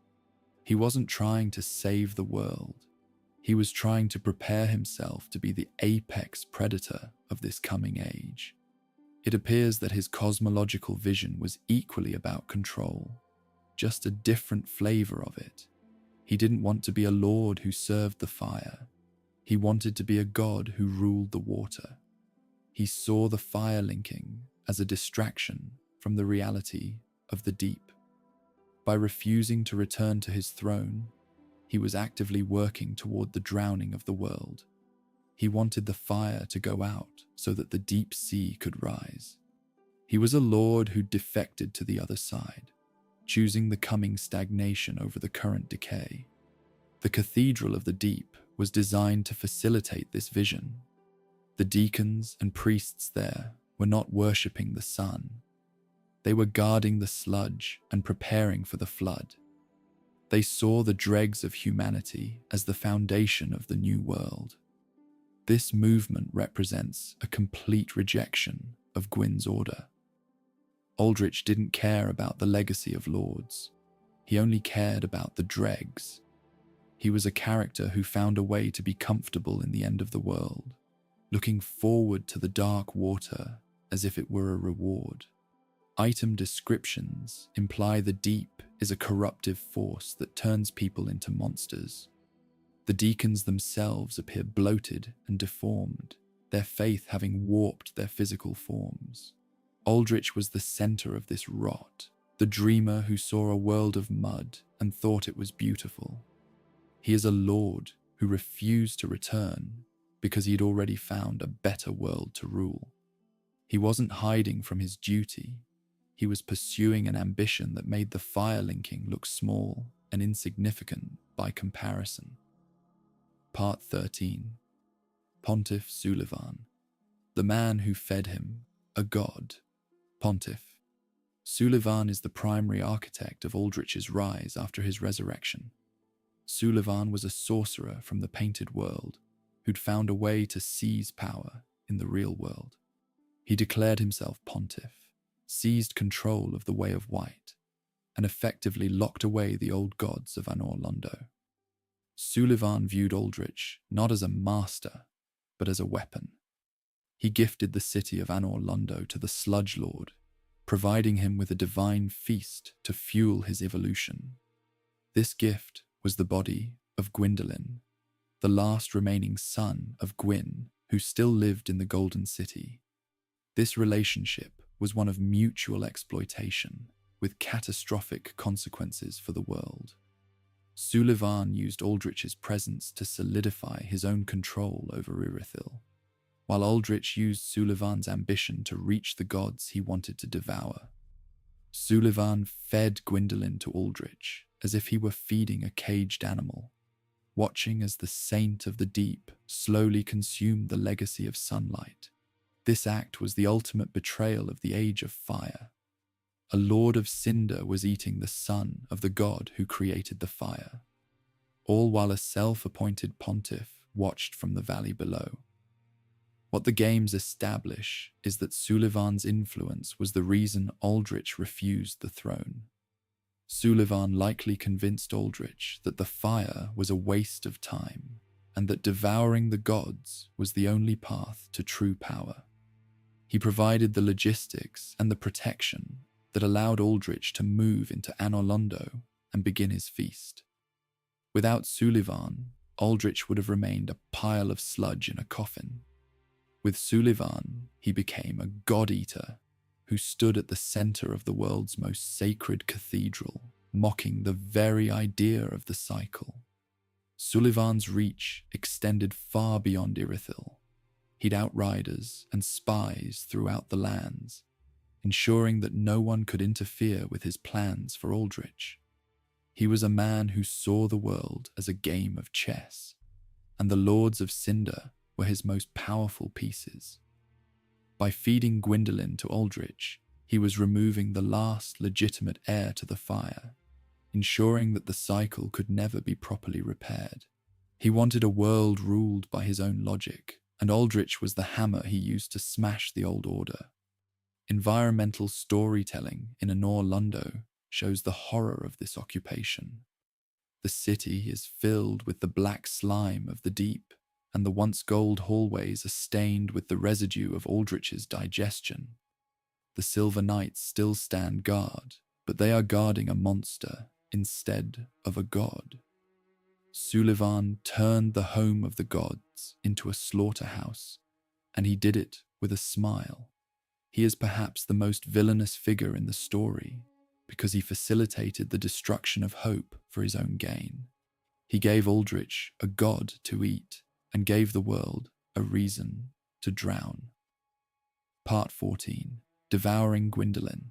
He wasn't trying to save the world. He was trying to prepare himself to be the apex predator of this coming age. It appears that his cosmological vision was equally about control, just a different flavor of it. He didn't want to be a lord who served the fire. He wanted to be a god who ruled the water. He saw the fire linking as a distraction from the reality of the deep. By refusing to return to his throne, he was actively working toward the drowning of the world. He wanted the fire to go out so that the deep sea could rise. He was a lord who defected to the other side, choosing the coming stagnation over the current decay. The Cathedral of the Deep was designed to facilitate this vision. The deacons and priests there were not worshipping the sun. They were guarding the sludge and preparing for the flood. They saw the dregs of humanity as the foundation of the new world. This movement represents a complete rejection of Gwyn's order. Aldrich didn't care about the legacy of lords. He only cared about the dregs. He was a character who found a way to be comfortable in the end of the world, looking forward to the dark water as if it were a reward. Item descriptions imply the deep is a corruptive force that turns people into monsters. The deacons themselves appear bloated and deformed, their faith having warped their physical forms. Aldrich was the center of this rot, the dreamer who saw a world of mud and thought it was beautiful. He is a lord who refused to return because he'd already found a better world to rule. He wasn't hiding from his duty. He was pursuing an ambition that made the fire linking look small and insignificant by comparison. Part 13. Pontiff Sulyvahn. The man who fed him, a god. Pontiff. Sulyvahn is the primary architect of Aldrich's rise after his resurrection. Sulyvahn was a sorcerer from the painted world who'd found a way to seize power in the real world. He declared himself pontiff, seized control of the Way of White, and effectively locked away the old gods of Anor Londo. Sulyvahn viewed Aldrich not as a master, but as a weapon. He gifted the city of Anor Londo to the Sludge Lord, providing him with a divine feast to fuel his evolution. This gift was the body of Gwyndolin, the last remaining son of Gwyn, who still lived in the Golden City. This relationship was one of mutual exploitation, with catastrophic consequences for the world. Sulyvahn used Aldrich's presence to solidify his own control over Irithyll, while Aldrich used Sulyvahn's ambition to reach the gods he wanted to devour. Sulyvahn fed Gwyndolin to Aldrich as if he were feeding a caged animal, watching as the saint of the deep slowly consumed the legacy of sunlight. This act was the ultimate betrayal of the Age of Fire. A Lord of Cinder was eating the son of the god who created the fire, all while a self-appointed pontiff watched from the valley below. What the games establish is that Sulyvahn's influence was the reason Aldrich refused the throne. Sulyvahn likely convinced Aldrich that the fire was a waste of time and that devouring the gods was the only path to true power. He provided the logistics and the protection that allowed Aldrich to move into Anor Londo and begin his feast. Without Sulyvahn, Aldrich would have remained a pile of sludge in a coffin. With Sulyvahn, he became a god-eater who stood at the center of the world's most sacred cathedral, mocking the very idea of the cycle. Sulyvahn's reach extended far beyond Irithyll. He'd outriders and spies throughout the lands, ensuring that no one could interfere with his plans for Aldrich. He was a man who saw the world as a game of chess, and the Lords of Cinder were his most powerful pieces. By feeding Gwyndolin to Aldrich, he was removing the last legitimate heir to the fire, ensuring that the cycle could never be properly repaired. He wanted a world ruled by his own logic, and Aldrich was the hammer he used to smash the old order. Environmental storytelling in Anor Londo shows the horror of this occupation. The city is filled with the black slime of the deep, and the once gold hallways are stained with the residue of Aldrich's digestion. The Silver Knights still stand guard, but they are guarding a monster instead of a god. Sulyvahn turned the home of the gods into a slaughterhouse, and he did it with a smile. He is perhaps the most villainous figure in the story, because he facilitated the destruction of hope for his own gain. He gave Aldrich a god to eat, and gave the world a reason to drown. Part 14. Devouring Gwyndolin.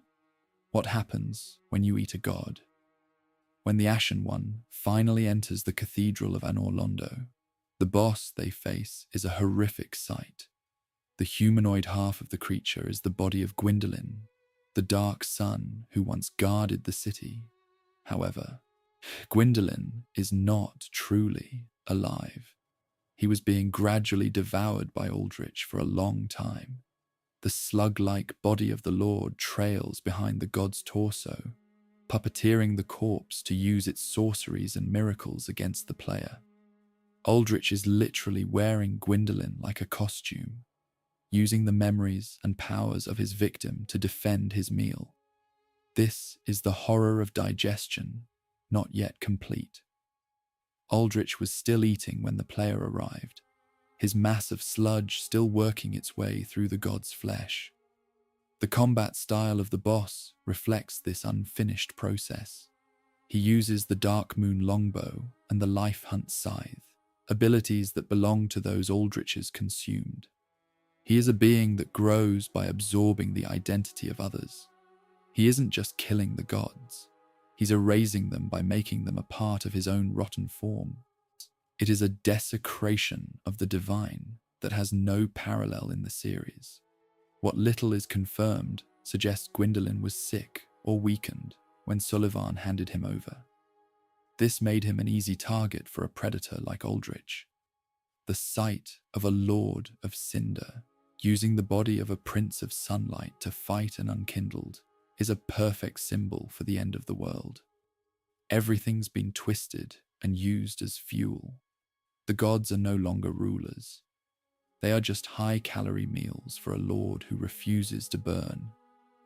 What happens when you eat a god? When the Ashen One finally enters the Cathedral of Anor Londo, the boss they face is a horrific sight. The humanoid half of the creature is the body of Gwyndolin, the dark sun who once guarded the city. However, Gwyndolin is not truly alive. He was being gradually devoured by Aldrich for a long time. The slug-like body of the Lord trails behind the god's torso, puppeteering the corpse to use its sorceries and miracles against the player. Aldrich is literally wearing Gwendolyn like a costume, using the memories and powers of his victim to defend his meal. This is the horror of digestion, not yet complete. Aldrich was still eating when the player arrived, his mass of sludge still working its way through the god's flesh. The combat style of the boss reflects this unfinished process. He uses the Dark Moon longbow and the Life Hunt scythe, abilities that belong to those Aldrich has consumed. He is a being that grows by absorbing the identity of others. He isn't just killing the gods. He's erasing them by making them a part of his own rotten form. It is a desecration of the divine that has no parallel in the series. What little is confirmed suggests Gwendolyn was sick or weakened when Sulyvahn handed him over. This made him an easy target for a predator like Aldrich. The sight of a Lord of Cinder using the body of a Prince of Sunlight to fight an unkindled is a perfect symbol for the end of the world. Everything's been twisted and used as fuel. The gods are no longer rulers. They are just high-calorie meals for a lord who refuses to burn.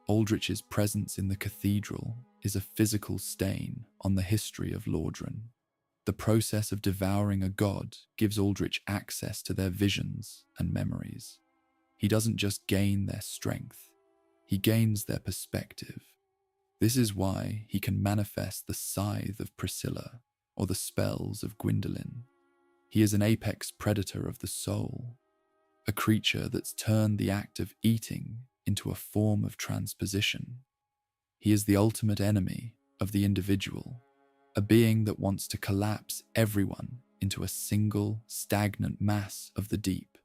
Aldrich's presence in the cathedral is a physical stain on the history of Lordran. The process of devouring a god gives Aldrich access to their visions and memories. He doesn't just gain their strength, he gains their perspective. This is why he can manifest the scythe of Priscilla or the spells of Gwendolyn. He is an apex predator of the soul, a creature that's turned the act of eating into a form of transposition. He is the ultimate enemy of the individual, a being that wants to collapse everyone into a single, stagnant mass of the deep.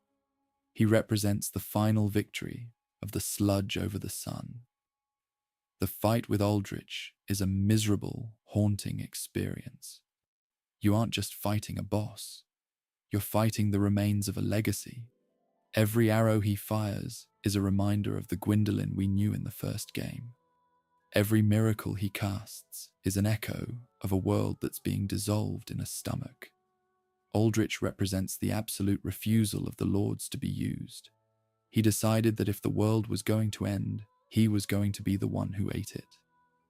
He represents the final victory of the sludge over the sun. The fight with Aldrich is a miserable, haunting experience. You aren't just fighting a boss, you're fighting the remains of a legacy. Every arrow he fires is a reminder of the Gwendolyn we knew in the first game. Every miracle he casts is an echo of a world that's being dissolved in a stomach. Aldrich represents the absolute refusal of the lords to be used. He decided that if the world was going to end, he was going to be the one who ate it.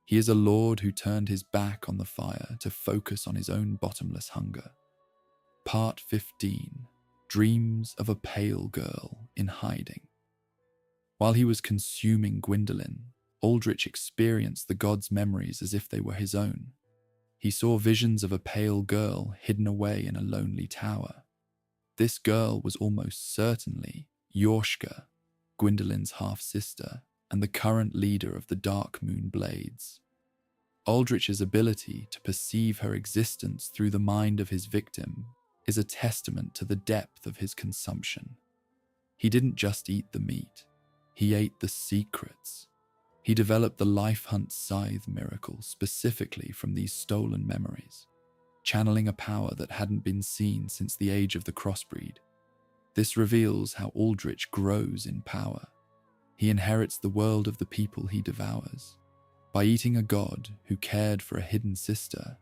He is a lord who turned his back on the fire to focus on his own bottomless hunger. Part 15. Dreams of a pale girl in hiding. While he was consuming Gwendolyn, Aldrich experienced the god's memories as if they were his own. He saw visions of a pale girl hidden away in a lonely tower. This girl was almost certainly Yhorm, Gwendolyn's half-sister, and the current leader of the Dark Moon Blades. Aldrich's ability to perceive her existence through the mind of his victim is a testament to the depth of his consumption. He didn't just eat the meat, he ate the secrets. He developed the Life Hunt scythe miracle specifically from these stolen memories, channeling a power that hadn't been seen since the age of the crossbreed. This reveals how Aldrich grows in power. He inherits the world of the people he devours. By eating a god who cared for a hidden sister,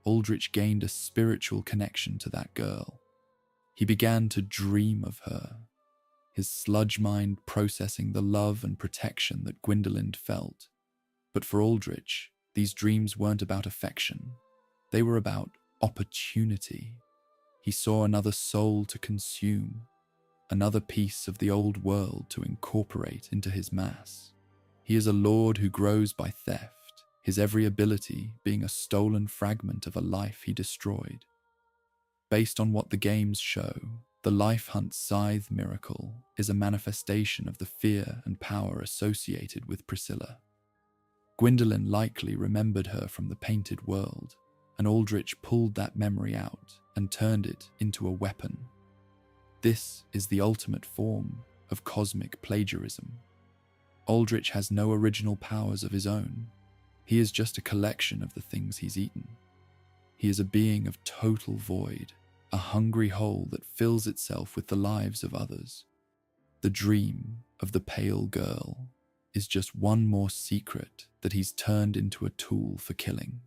Aldrich gained a spiritual connection to that girl. He began to dream of her, his sludge mind processing the love and protection that Gwendolyn felt. But for Aldrich, these dreams weren't about affection. They were about opportunity. He saw another soul to consume, another piece of the old world to incorporate into his mass. He is a lord who grows by theft, his every ability being a stolen fragment of a life he destroyed. Based on what the games show, the Life Hunt scythe miracle is a manifestation of the fear and power associated with Priscilla. Gwendolyn likely remembered her from the painted world, and Aldrich pulled that memory out and turned it into a weapon. This is the ultimate form of cosmic plagiarism. Aldrich has no original powers of his own. He is just a collection of the things he's eaten. He is a being of total void, a hungry hole that fills itself with the lives of others. The dream of the pale girl is just one more secret that he's turned into a tool for killing.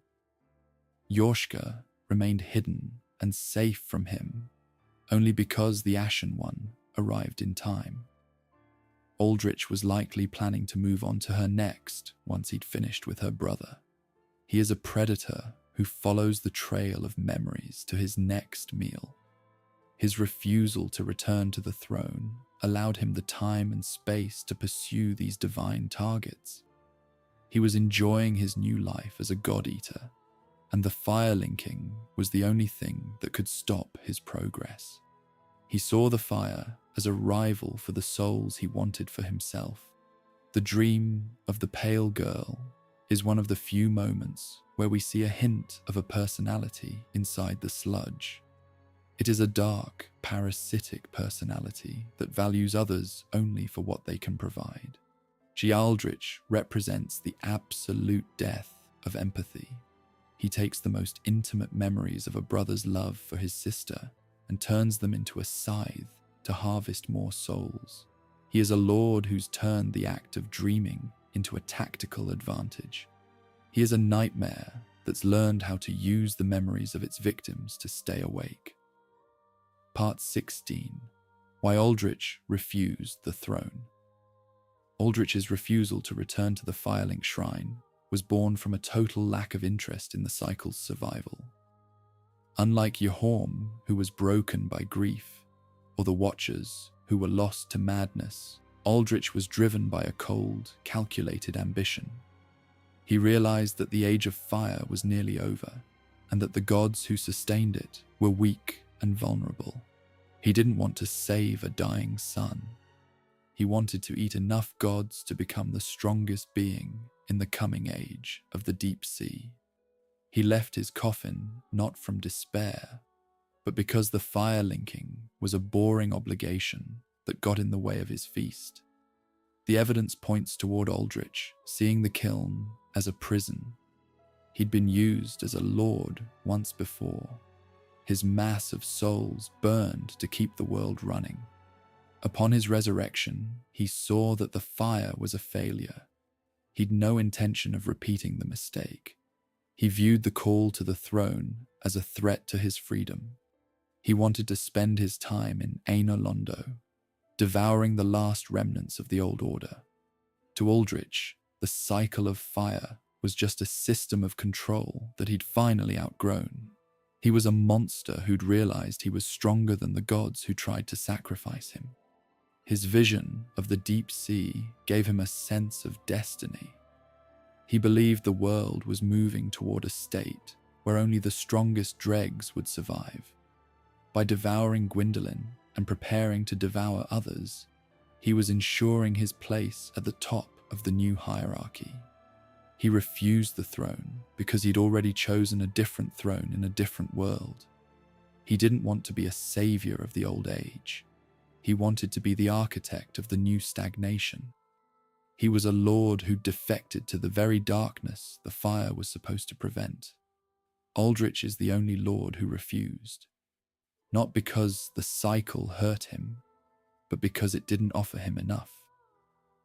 Yorshka remained hidden and safe from him only because the Ashen One arrived in time. Aldrich was likely planning to move on to her next once he'd finished with her brother. He is a predator who follows the trail of memories to his next meal. His refusal to return to the throne allowed him the time and space to pursue these divine targets. He was enjoying his new life as a god-eater, and the fire linking was the only thing that could stop his progress. He saw the fire as a rival for the souls he wanted for himself. The dream of the pale girl is one of the few moments where we see a hint of a personality inside the sludge. It is a dark, parasitic personality that values others only for what they can provide. Aldrich represents the absolute death of empathy. He takes the most intimate memories of a brother's love for his sister and turns them into a scythe to harvest more souls. He is a lord who's turned the act of dreaming into a tactical advantage. He is a nightmare that's learned how to use the memories of its victims to stay awake. Part 16. Why Aldrich refused the throne. Aldrich's refusal to return to the Firelink Shrine was born from a total lack of interest in the cycle's survival. Unlike Yhorm, who was broken by grief, or the Watchers, who were lost to madness, Aldrich was driven by a cold, calculated ambition. He realized that the Age of Fire was nearly over, and that the gods who sustained it were weak and vulnerable. He didn't want to save a dying sun. He wanted to eat enough gods to become the strongest being in the coming age of the deep sea. He left his coffin not from despair, but because the fire linking was a boring obligation that got in the way of his feast. The evidence points toward Aldrich seeing the kiln as a prison. He'd been used as a lord once before. His mass of souls burned to keep the world running. Upon his resurrection, he saw that the fire was a failure. He'd no intention of repeating the mistake. He viewed the call to the throne as a threat to his freedom. He wanted to spend his time in Aina Londo, devouring the last remnants of the old order. To Aldrich, the cycle of fire was just a system of control that he'd finally outgrown. He was a monster who'd realized he was stronger than the gods who tried to sacrifice him. His vision of the deep sea gave him a sense of destiny. He believed the world was moving toward a state where only the strongest dregs would survive. By devouring Gwyndolin and preparing to devour others, he was ensuring his place at the top of the new hierarchy. He refused the throne because he'd already chosen a different throne in a different world. He didn't want to be a savior of the old age. He wanted to be the architect of the new stagnation. He was a lord who defected to the very darkness the fire was supposed to prevent. Aldrich is the only lord who refused. Not because the cycle hurt him, but because it didn't offer him enough.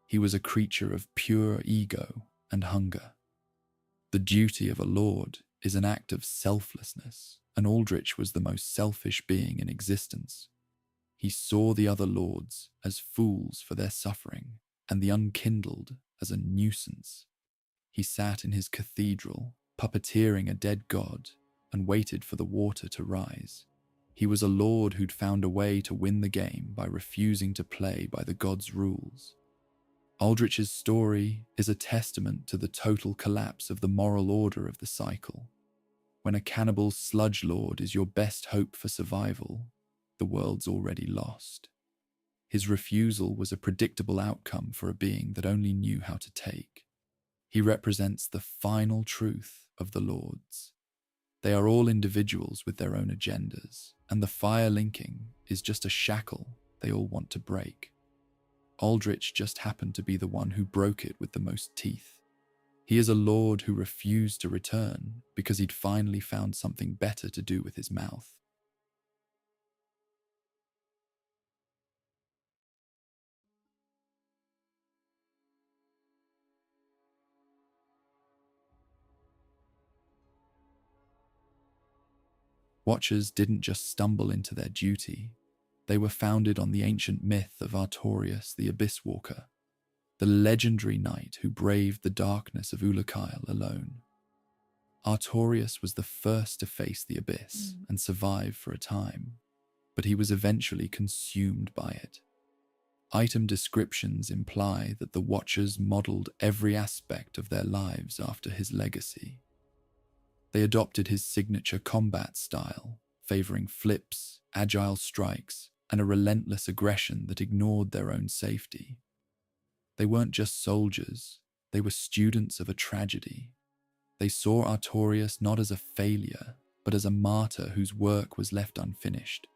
He was a creature of pure ego and hunger. The duty of a lord is an act of selflessness, and Aldrich was the most selfish being in existence. He saw the other lords as fools for their suffering, and the unkindled as a nuisance. He sat in his cathedral, puppeteering a dead god, and waited for the water to rise. He was a lord who'd found a way to win the game by refusing to play by the gods' rules. Aldrich's story is a testament to the total collapse of the moral order of the cycle. When a cannibal sludge lord is your best hope for survival, the world's already lost. His refusal was a predictable outcome for a being that only knew how to take. He represents the final truth of the lords. They are all individuals with their own agendas, and the fire linking is just a shackle they all want to break. Aldrich just happened to be the one who broke it with the most teeth. He is a lord who refused to return because he'd finally found something better to do with his mouth. Watchers didn't just stumble into their duty. They were founded on the ancient myth of Artorius the Abyss Walker, the legendary knight who braved the darkness of Ulukyle alone. Artorius was the first to face the abyss and survive for a time, but he was eventually consumed by it. Item descriptions imply that the Watchers modeled every aspect of their lives after his legacy. They adopted his signature combat style, favoring flips, agile strikes, and a relentless aggression that ignored their own safety. They weren't just soldiers, they were students of a tragedy. They saw Artorius not as a failure, but as a martyr whose work was left unfinished.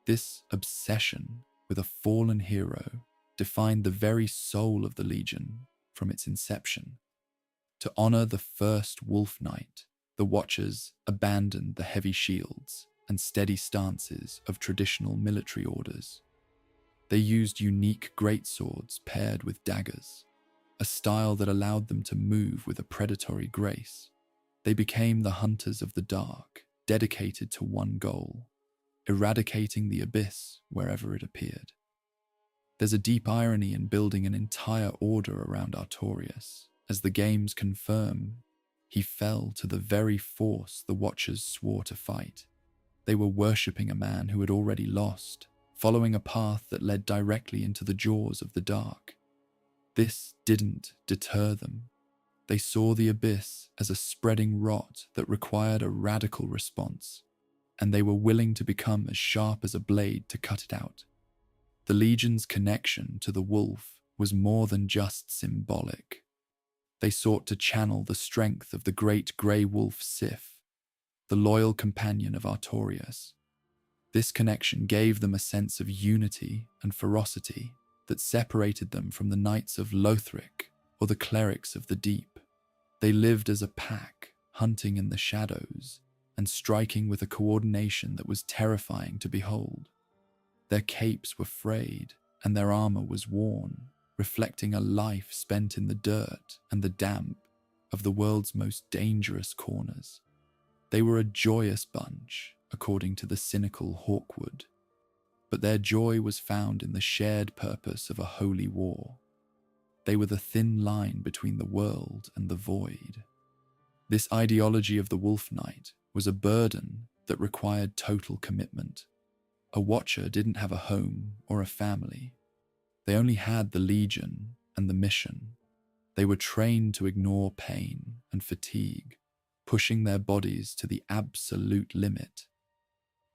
This obsession with a fallen hero defined the very soul of the Legion from its inception. To honor the first Wolf Knight, the Watchers abandoned the heavy shields and steady stances of traditional military orders. They used unique greatswords paired with daggers, a style that allowed them to move with a predatory grace. They became the hunters of the dark, dedicated to one goal: eradicating the abyss wherever it appeared. There's a deep irony in building an entire order around Artorius. As the games confirm, he fell to the very force the Watchers swore to fight. They were worshipping a man who had already lost, following a path that led directly into the jaws of the dark. This didn't deter them. They saw the abyss as a spreading rot that required a radical response, and they were willing to become as sharp as a blade to cut it out. The Legion's connection to the wolf was more than just symbolic. They sought to channel the strength of the great grey wolf Sif, the loyal companion of Artorius. This connection gave them a sense of unity and ferocity that separated them from the knights of Lothric or the clerics of the deep. They lived as a pack, hunting in the shadows and striking with a coordination that was terrifying to behold. Their capes were frayed and their armor was worn, reflecting a life spent in the dirt and the damp of the world's most dangerous corners. They were a joyous bunch, according to the cynical Hawkwood, but their joy was found in the shared purpose of a holy war. They were the thin line between the world and the void. This ideology of the Wolf Knight was a burden that required total commitment. A Watcher didn't have a home or a family. They only had the Legion and the mission. They were trained to ignore pain and fatigue, pushing their bodies to the absolute limit.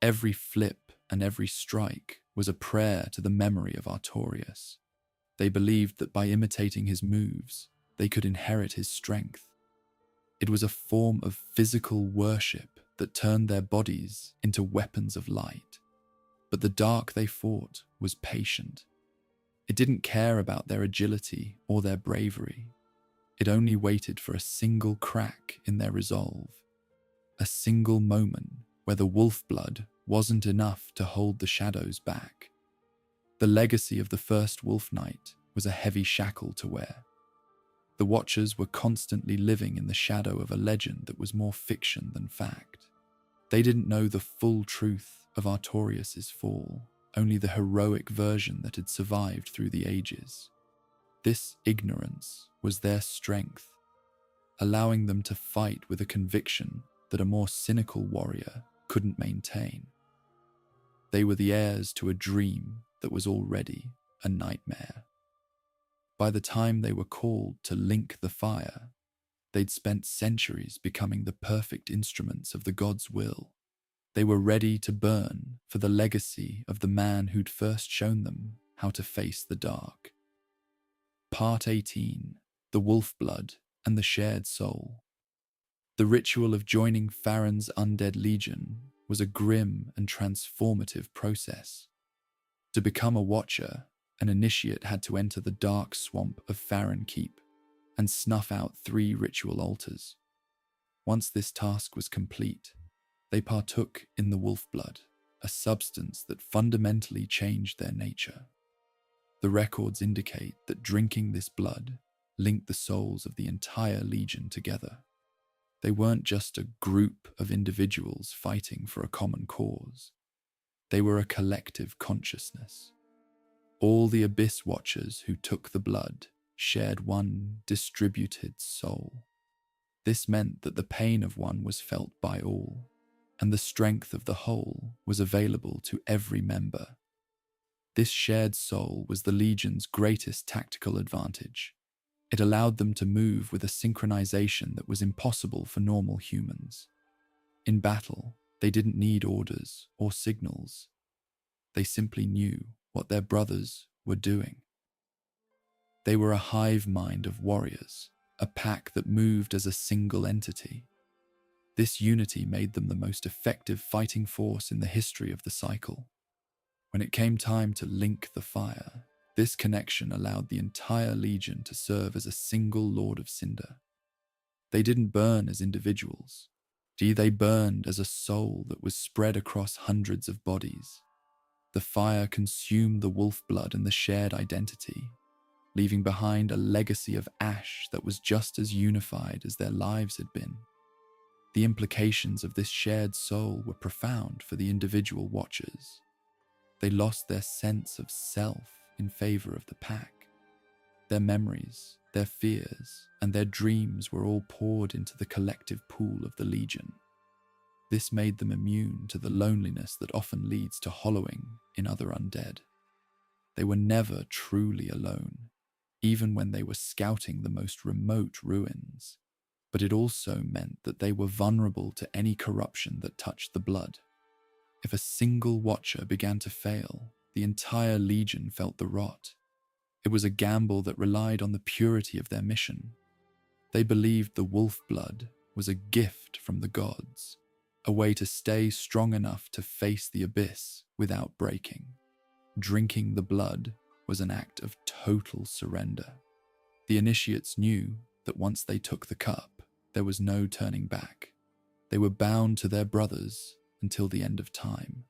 Every flip and every strike was a prayer to the memory of Artorius. They believed that by imitating his moves, they could inherit his strength. It was a form of physical worship that turned their bodies into weapons of light. But the dark they fought was patient. It didn't care about their agility or their bravery. It only waited for a single crack in their resolve, a single moment where the wolf blood wasn't enough to hold the shadows back. The legacy of the first Wolf Knight was a heavy shackle to wear. The Watchers were constantly living in the shadow of a legend that was more fiction than fact. They didn't know the full truth of Artorius' fall, only the heroic version that had survived through the ages. This ignorance was their strength, allowing them to fight with a conviction that a more cynical warrior couldn't maintain. They were the heirs to a dream that was already a nightmare. By the time they were called to link the fire, they'd spent centuries becoming the perfect instruments of the god's will. They were ready to burn for the legacy of the man who'd first shown them how to face the dark. Part 18. The Wolf Blood and the Shared Soul. The ritual of joining Farron's undead legion was a grim and transformative process. To become a Watcher, an initiate had to enter the dark swamp of Farron Keep and snuff out 3 ritual altars. Once this task was complete, they partook in the wolf blood, a substance that fundamentally changed their nature. The records indicate that drinking this blood linked the souls of the entire legion together. They weren't just a group of individuals fighting for a common cause. They were a collective consciousness. All the Abyss Watchers who took the blood shared one distributed soul. This meant that the pain of one was felt by all, and the strength of the whole was available to every member. This shared soul was the Legion's greatest tactical advantage. It allowed them to move with a synchronization that was impossible for normal humans. In battle, they didn't need orders or signals. They simply knew what their brothers were doing. They were a hive mind of warriors, a pack that moved as a single entity. This unity made them the most effective fighting force in the history of the cycle. When it came time to link the fire, this connection allowed the entire Legion to serve as a single Lord of Cinder. They didn't burn as individuals. They burned as a soul that was spread across hundreds of bodies. The fire consumed the wolf blood and the shared identity, leaving behind a legacy of ash that was just as unified as their lives had been. The implications of this shared soul were profound for the individual watchers. They lost their sense of self in favor of the pack. Their memories, their fears, and their dreams were all poured into the collective pool of the Legion. This made them immune to the loneliness that often leads to hollowing in other undead. They were never truly alone, even when they were scouting the most remote ruins, but it also meant that they were vulnerable to any corruption that touched the blood. If a single watcher began to fail, the entire Legion felt the rot. It was a gamble that relied on the purity of their mission. They believed the wolf blood was a gift from the gods, a way to stay strong enough to face the abyss without breaking. Drinking the blood was an act of total surrender. The initiates knew that once they took the cup, there was no turning back. They were bound to their brothers until the end of time.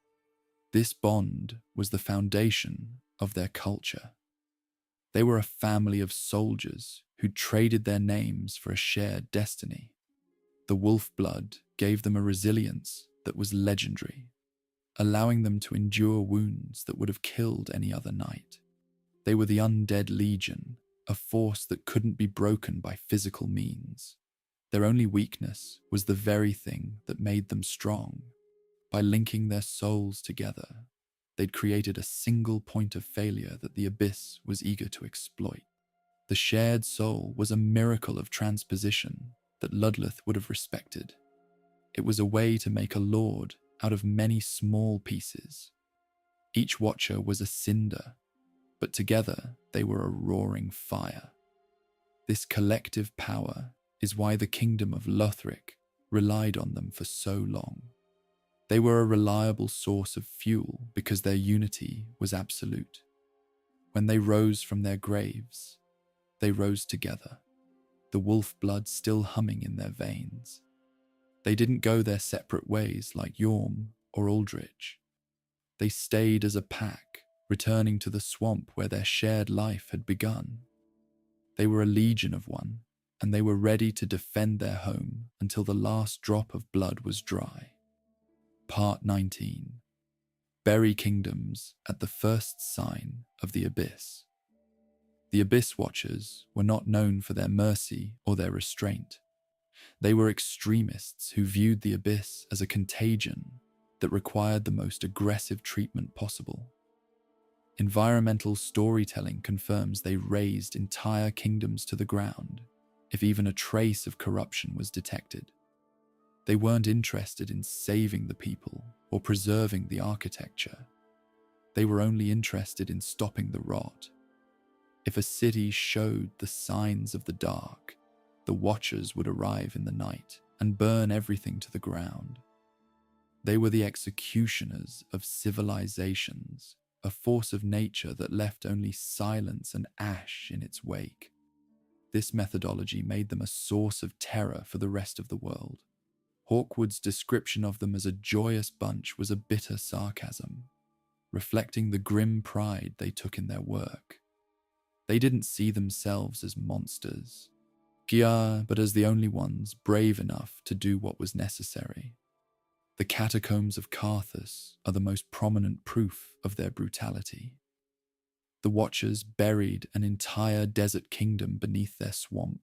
This bond was the foundation of their culture. They were a family of soldiers who traded their names for a shared destiny. The wolf blood gave them a resilience that was legendary, allowing them to endure wounds that would have killed any other knight. They were the undead Legion, a force that couldn't be broken by physical means. Their only weakness was the very thing that made them strong. By linking their souls together, they'd created a single point of failure that the abyss was eager to exploit. The shared soul was a miracle of transposition that Ludleth would have respected. It was a way to make a lord out of many small pieces. Each watcher was a cinder, but together they were a roaring fire. This collective power is why the kingdom of Lothric relied on them for so long. They were a reliable source of fuel because their unity was absolute. When they rose from their graves, they rose together, the wolf blood still humming in their veins. They didn't go their separate ways like Yhorm or Aldrich. They stayed as a pack, returning to the swamp where their shared life had begun. They were a legion of one, and they were ready to defend their home until the last drop of blood was dry. Part 19. Bury kingdoms at the first sign of the abyss. The Abyss Watchers were not known for their mercy or their restraint. They were extremists who viewed the abyss as a contagion that required the most aggressive treatment possible. Environmental storytelling confirms they razed entire kingdoms to the ground if even a trace of corruption was detected. They weren't interested in saving the people or preserving the architecture. They were only interested in stopping the rot. If a city showed the signs of the dark, the Watchers would arrive in the night and burn everything to the ground. They were the executioners of civilizations, a force of nature that left only silence and ash in its wake. This methodology made them a source of terror for the rest of the world. Hawkwood's description of them as a joyous bunch was a bitter sarcasm, reflecting the grim pride they took in their work. They didn't see themselves as monsters. but as the only ones brave enough to do what was necessary. The catacombs of Carthus are the most prominent proof of their brutality. The Watchers buried an entire desert kingdom beneath their swamp,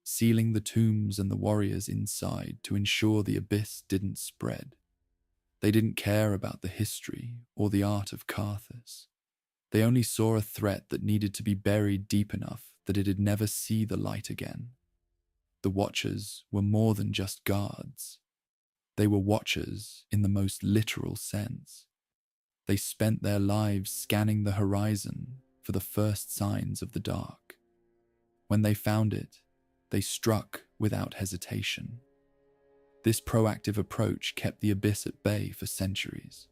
sealing the tombs and the warriors inside to ensure the abyss didn't spread. They didn't care about the history or the art of Carthus. They only saw a threat that needed to be buried deep enough that it'd never see the light again. The Watchers were more than just guards. They were watchers in the most literal sense. They spent their lives scanning the horizon for the first signs of the dark. When they found it, they struck without hesitation. This proactive approach kept the abyss at bay for centuries,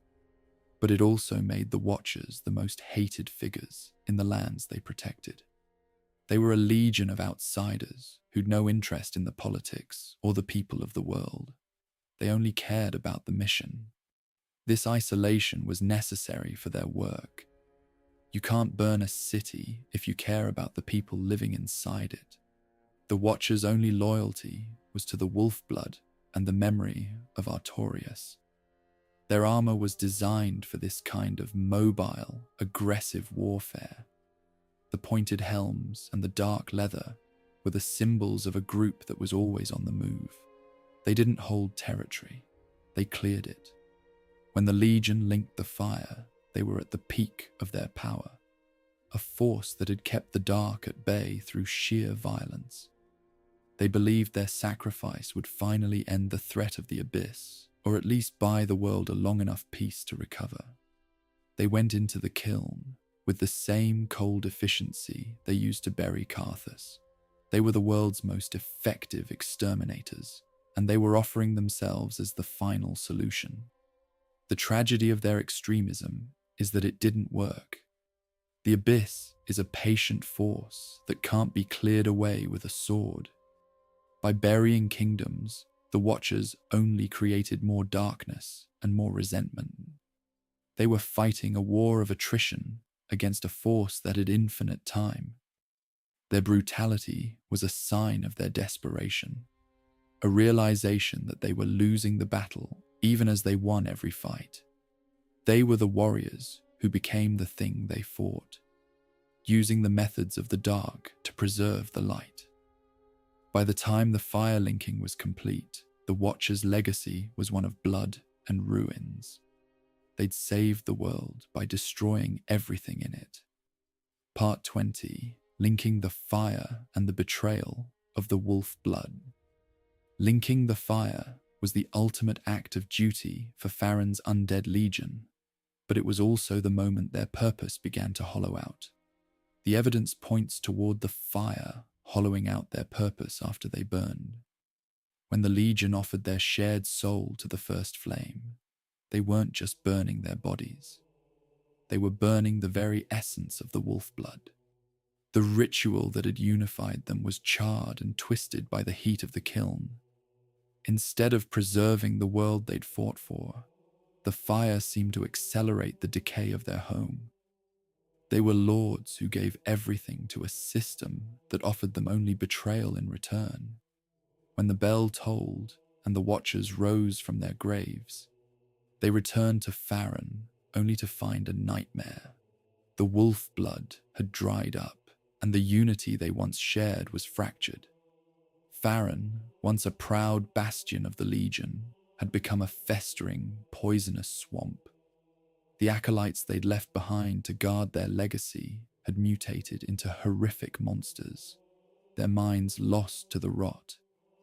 but it also made the Watchers the most hated figures in the lands they protected. They were a legion of outsiders who'd no interest in the politics or the people of the world. They only cared about the mission. This isolation was necessary for their work. You can't burn a city if you care about the people living inside it. The Watchers' only loyalty was to the wolf blood and the memory of Artorias. Their armor was designed for this kind of mobile, aggressive warfare. The pointed helms and the dark leather were the symbols of a group that was always on the move. They didn't hold territory, they cleared it. When the Legion linked the fire, they were at the peak of their power, a force that had kept the dark at bay through sheer violence. They believed their sacrifice would finally end the threat of the abyss, or at least buy the world a long enough peace to recover. They went into the kiln with the same cold efficiency they used to bury Carthus. They were the world's most effective exterminators, and they were offering themselves as the final solution. The tragedy of their extremism is that it didn't work. The abyss is a patient force that can't be cleared away with a sword. By burying kingdoms, the Watchers only created more darkness and more resentment. They were fighting a war of attrition against a force that had infinite time. Their brutality was a sign of their desperation, a realization that they were losing the battle even as they won every fight. They were the warriors who became the thing they fought, using the methods of the dark to preserve the light. By the time the fire linking was complete, the Watchers' legacy was one of blood and ruins. They'd saved the world by destroying everything in it. Part 20, linking the fire and the betrayal of the wolf blood. Linking the fire was the ultimate act of duty for Farron's undead legion, but it was also the moment their purpose began to hollow out. The evidence points toward the fire hollowing out their purpose after they burned. When the legion offered their shared soul to the first flame, they weren't just burning their bodies. They were burning the very essence of the wolf blood. The ritual that had unified them was charred and twisted by the heat of the kiln. Instead of preserving the world they'd fought for, the fire seemed to accelerate the decay of their home. They were lords who gave everything to a system that offered them only betrayal in return. When the bell tolled and the Watchers rose from their graves, they returned to Farron only to find a nightmare. The wolf blood had dried up, and the unity they once shared was fractured. Farron, once a proud bastion of the Legion, had become a festering, poisonous swamp. The acolytes they'd left behind to guard their legacy had mutated into horrific monsters, their minds lost to the rot.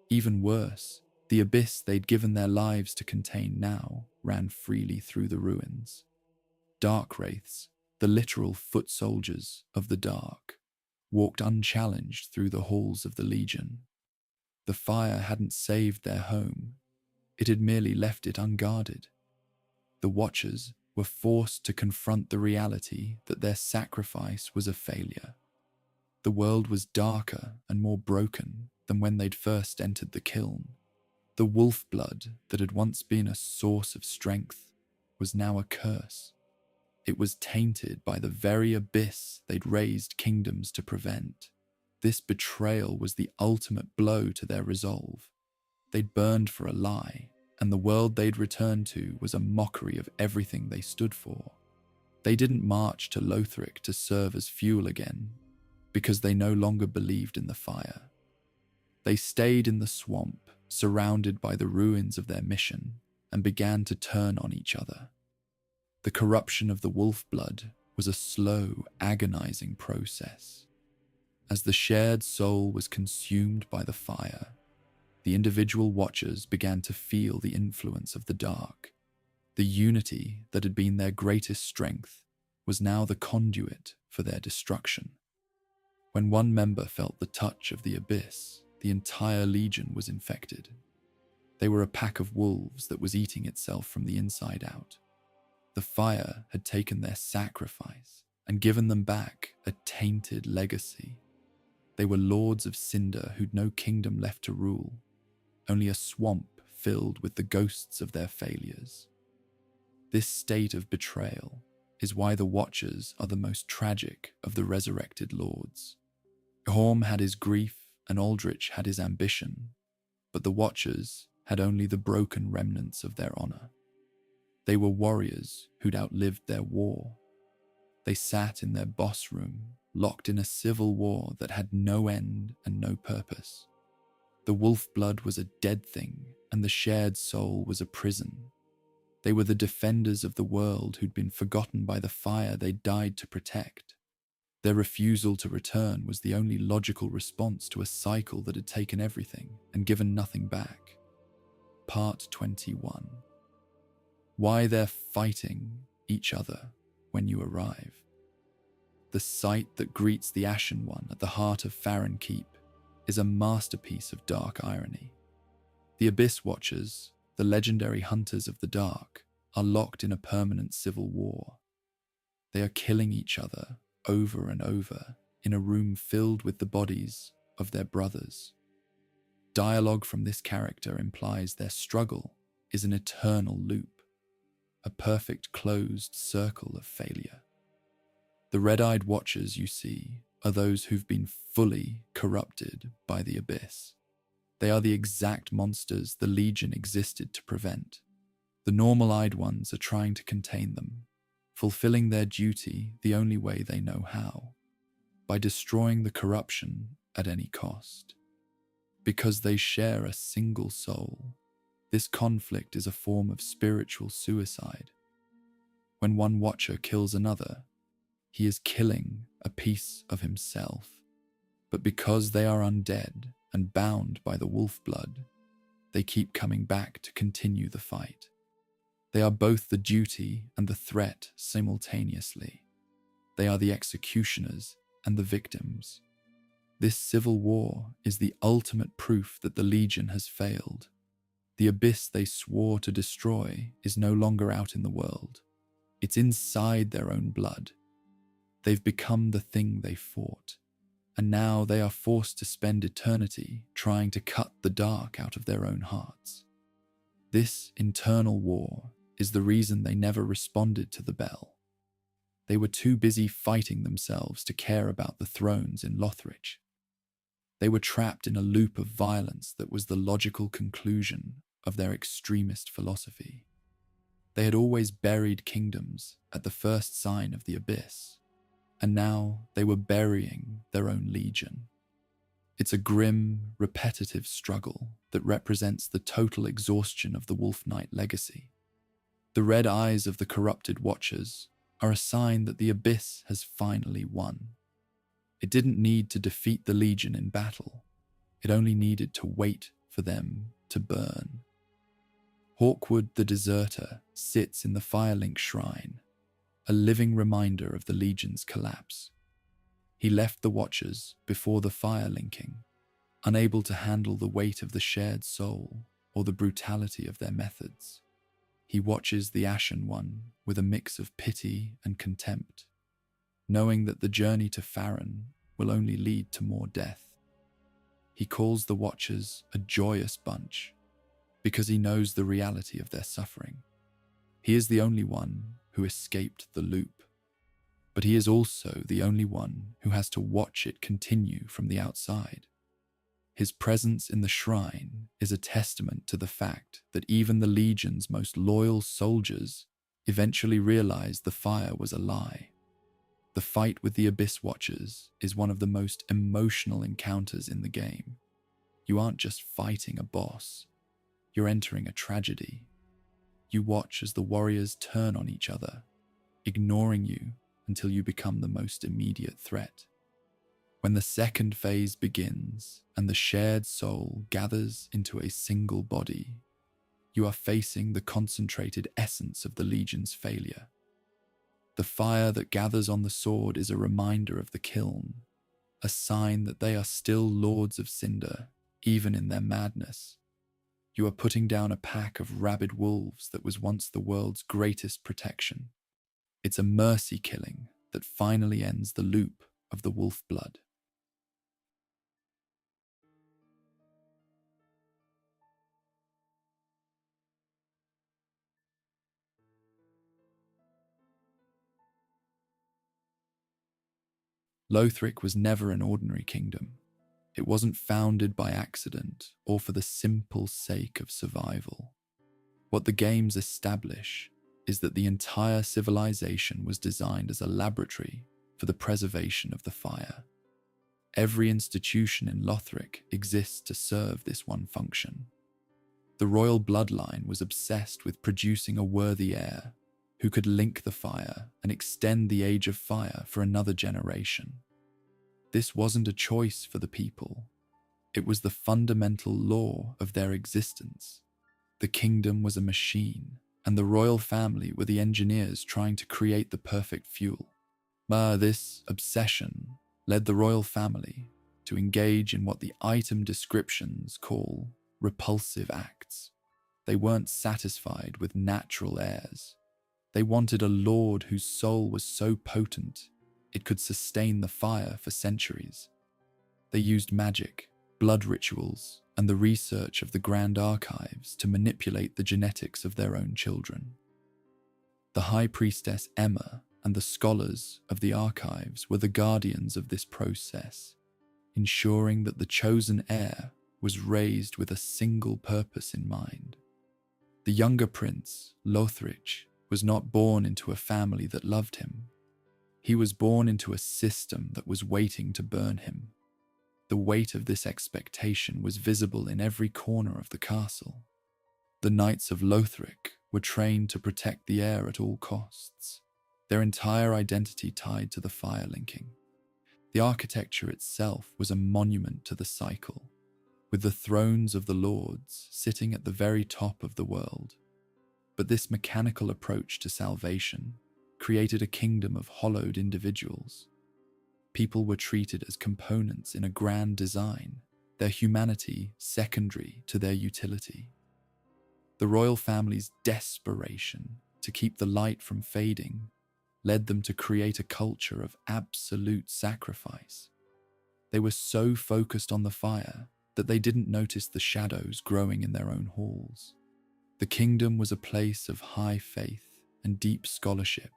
Even worse, the abyss they'd given their lives to contain now ran freely through the ruins. Dark wraiths, the literal foot soldiers of the dark, walked unchallenged through the halls of the Legion. The fire hadn't saved their home, it had merely left it unguarded. The Watchers were forced to confront the reality that their sacrifice was a failure. The world was darker and more broken than when they'd first entered the kiln. The wolf blood that had once been a source of strength was now a curse. It was tainted by the very abyss they'd raised kingdoms to prevent. This betrayal was the ultimate blow to their resolve. They'd burned for a lie, and the world they'd returned to was a mockery of everything they stood for. They didn't march to Lothric to serve as fuel again, because they no longer believed in the fire. They stayed in the swamp, surrounded by the ruins of their mission, and began to turn on each other. The corruption of the wolf blood was a slow, agonizing process. As the shared soul was consumed by the fire, the individual watchers began to feel the influence of the dark. The unity that had been their greatest strength was now the conduit for their destruction. When one member felt the touch of the abyss, the entire legion was infected. They were a pack of wolves that was eating itself from the inside out. The fire had taken their sacrifice and given them back a tainted legacy. They were Lords of Cinder who'd no kingdom left to rule, only a swamp filled with the ghosts of their failures. This state of betrayal is why the Watchers are the most tragic of the resurrected lords. Yhorm had his grief and Aldrich had his ambition, but the Watchers had only the broken remnants of their honor. They were warriors who'd outlived their war. They sat in their boss room, locked in a civil war that had no end and no purpose. The wolf blood was a dead thing, and the shared soul was a prison. They were the defenders of the world who'd been forgotten by the fire they died to protect. Their refusal to return was the only logical response to a cycle that had taken everything and given nothing back. Part 21. Why they're fighting each other when you arrive. The sight that greets the Ashen One at the heart of Farron Keep is a masterpiece of dark irony. The Abyss Watchers, the legendary hunters of the dark, are locked in a permanent civil war. They are killing each other over and over in a room filled with the bodies of their brothers. Dialogue from this character implies their struggle is an eternal loop, a perfect closed circle of failure. The red-eyed Watchers you see are those who've been fully corrupted by the Abyss. They are the exact monsters the Legion existed to prevent. The normal-eyed ones are trying to contain them, fulfilling their duty the only way they know how, by destroying the corruption at any cost. Because they share a single soul, this conflict is a form of spiritual suicide. When one Watcher kills another, he is killing a piece of himself. But because they are undead and bound by the wolf blood, they keep coming back to continue the fight. They are both the duty and the threat simultaneously. They are the executioners and the victims. This civil war is the ultimate proof that the Legion has failed. The abyss they swore to destroy is no longer out in the world. It's inside their own blood. They've become the thing they fought, and now they are forced to spend eternity trying to cut the dark out of their own hearts. This internal war is the reason they never responded to the bell. They were too busy fighting themselves to care about the thrones in Lothric. They were trapped in a loop of violence that was the logical conclusion of their extremist philosophy. They had always buried kingdoms at the first sign of the abyss, and now they were burying their own legion. It's a grim, repetitive struggle that represents the total exhaustion of the Wolf Knight legacy. The red eyes of the corrupted Watchers are a sign that the abyss has finally won. It didn't need to defeat the Legion in battle. It only needed to wait for them to burn. Hawkwood the Deserter sits in the Firelink Shrine, a living reminder of the Legion's collapse. He left the Watchers before the Firelinking, unable to handle the weight of the shared soul or the brutality of their methods. He watches the Ashen One with a mix of pity and contempt, knowing that the journey to Farron will only lead to more death. He calls the Watchers a joyous bunch because he knows the reality of their suffering. He is the only one who escaped the loop. but he is also the only one who has to watch it continue from the outside. His presence in the shrine is a testament to the fact that even the Legion's most loyal soldiers eventually realized the fire was a lie. The fight with the Abyss Watchers is one of the most emotional encounters in the game. You aren't just fighting a boss, you're entering a tragedy. You watch as the warriors turn on each other, ignoring you until you become the most immediate threat. When the second phase begins and the shared soul gathers into a single body, you are facing the concentrated essence of the Legion's failure. The fire that gathers on the sword is a reminder of the kiln, a sign that they are still Lords of Cinder, even in their madness. You are putting down a pack of rabid wolves that was once the world's greatest protection. It's a mercy killing that finally ends the loop of the wolf blood. Lothric was never an ordinary kingdom. It wasn't founded by accident or for the simple sake of survival. What the games establish is that the entire civilization was designed as a laboratory for the preservation of the fire. Every institution in Lothric exists to serve this one function. The royal bloodline was obsessed with producing a worthy heir who could link the fire and extend the age of fire for another generation. This wasn't a choice for the people. It was the fundamental law of their existence. The kingdom was a machine, and the royal family were the engineers trying to create the perfect fuel. This obsession led the royal family to engage in what the item descriptions call repulsive acts. They weren't satisfied with natural heirs. They wanted a lord whose soul was so potent it could sustain the fire for centuries. They used magic, blood rituals, and the research of the Grand Archives to manipulate the genetics of their own children. The High Priestess Emma and the scholars of the Archives were the guardians of this process, ensuring that the chosen heir was raised with a single purpose in mind. The younger prince, Lothric, was not born into a family that loved him. He was born into a system that was waiting to burn him. The weight of this expectation was visible in every corner of the castle. The Knights of Lothric were trained to protect the heir at all costs, their entire identity tied to the fire linking. The architecture itself was a monument to the cycle, with the thrones of the lords sitting at the very top of the world. But this mechanical approach to salvation created a kingdom of hollowed individuals. People were treated as components in a grand design, their humanity secondary to their utility. The royal family's desperation to keep the light from fading led them to create a culture of absolute sacrifice. They were so focused on the fire that they didn't notice the shadows growing in their own halls. The kingdom was a place of high faith and deep scholarship,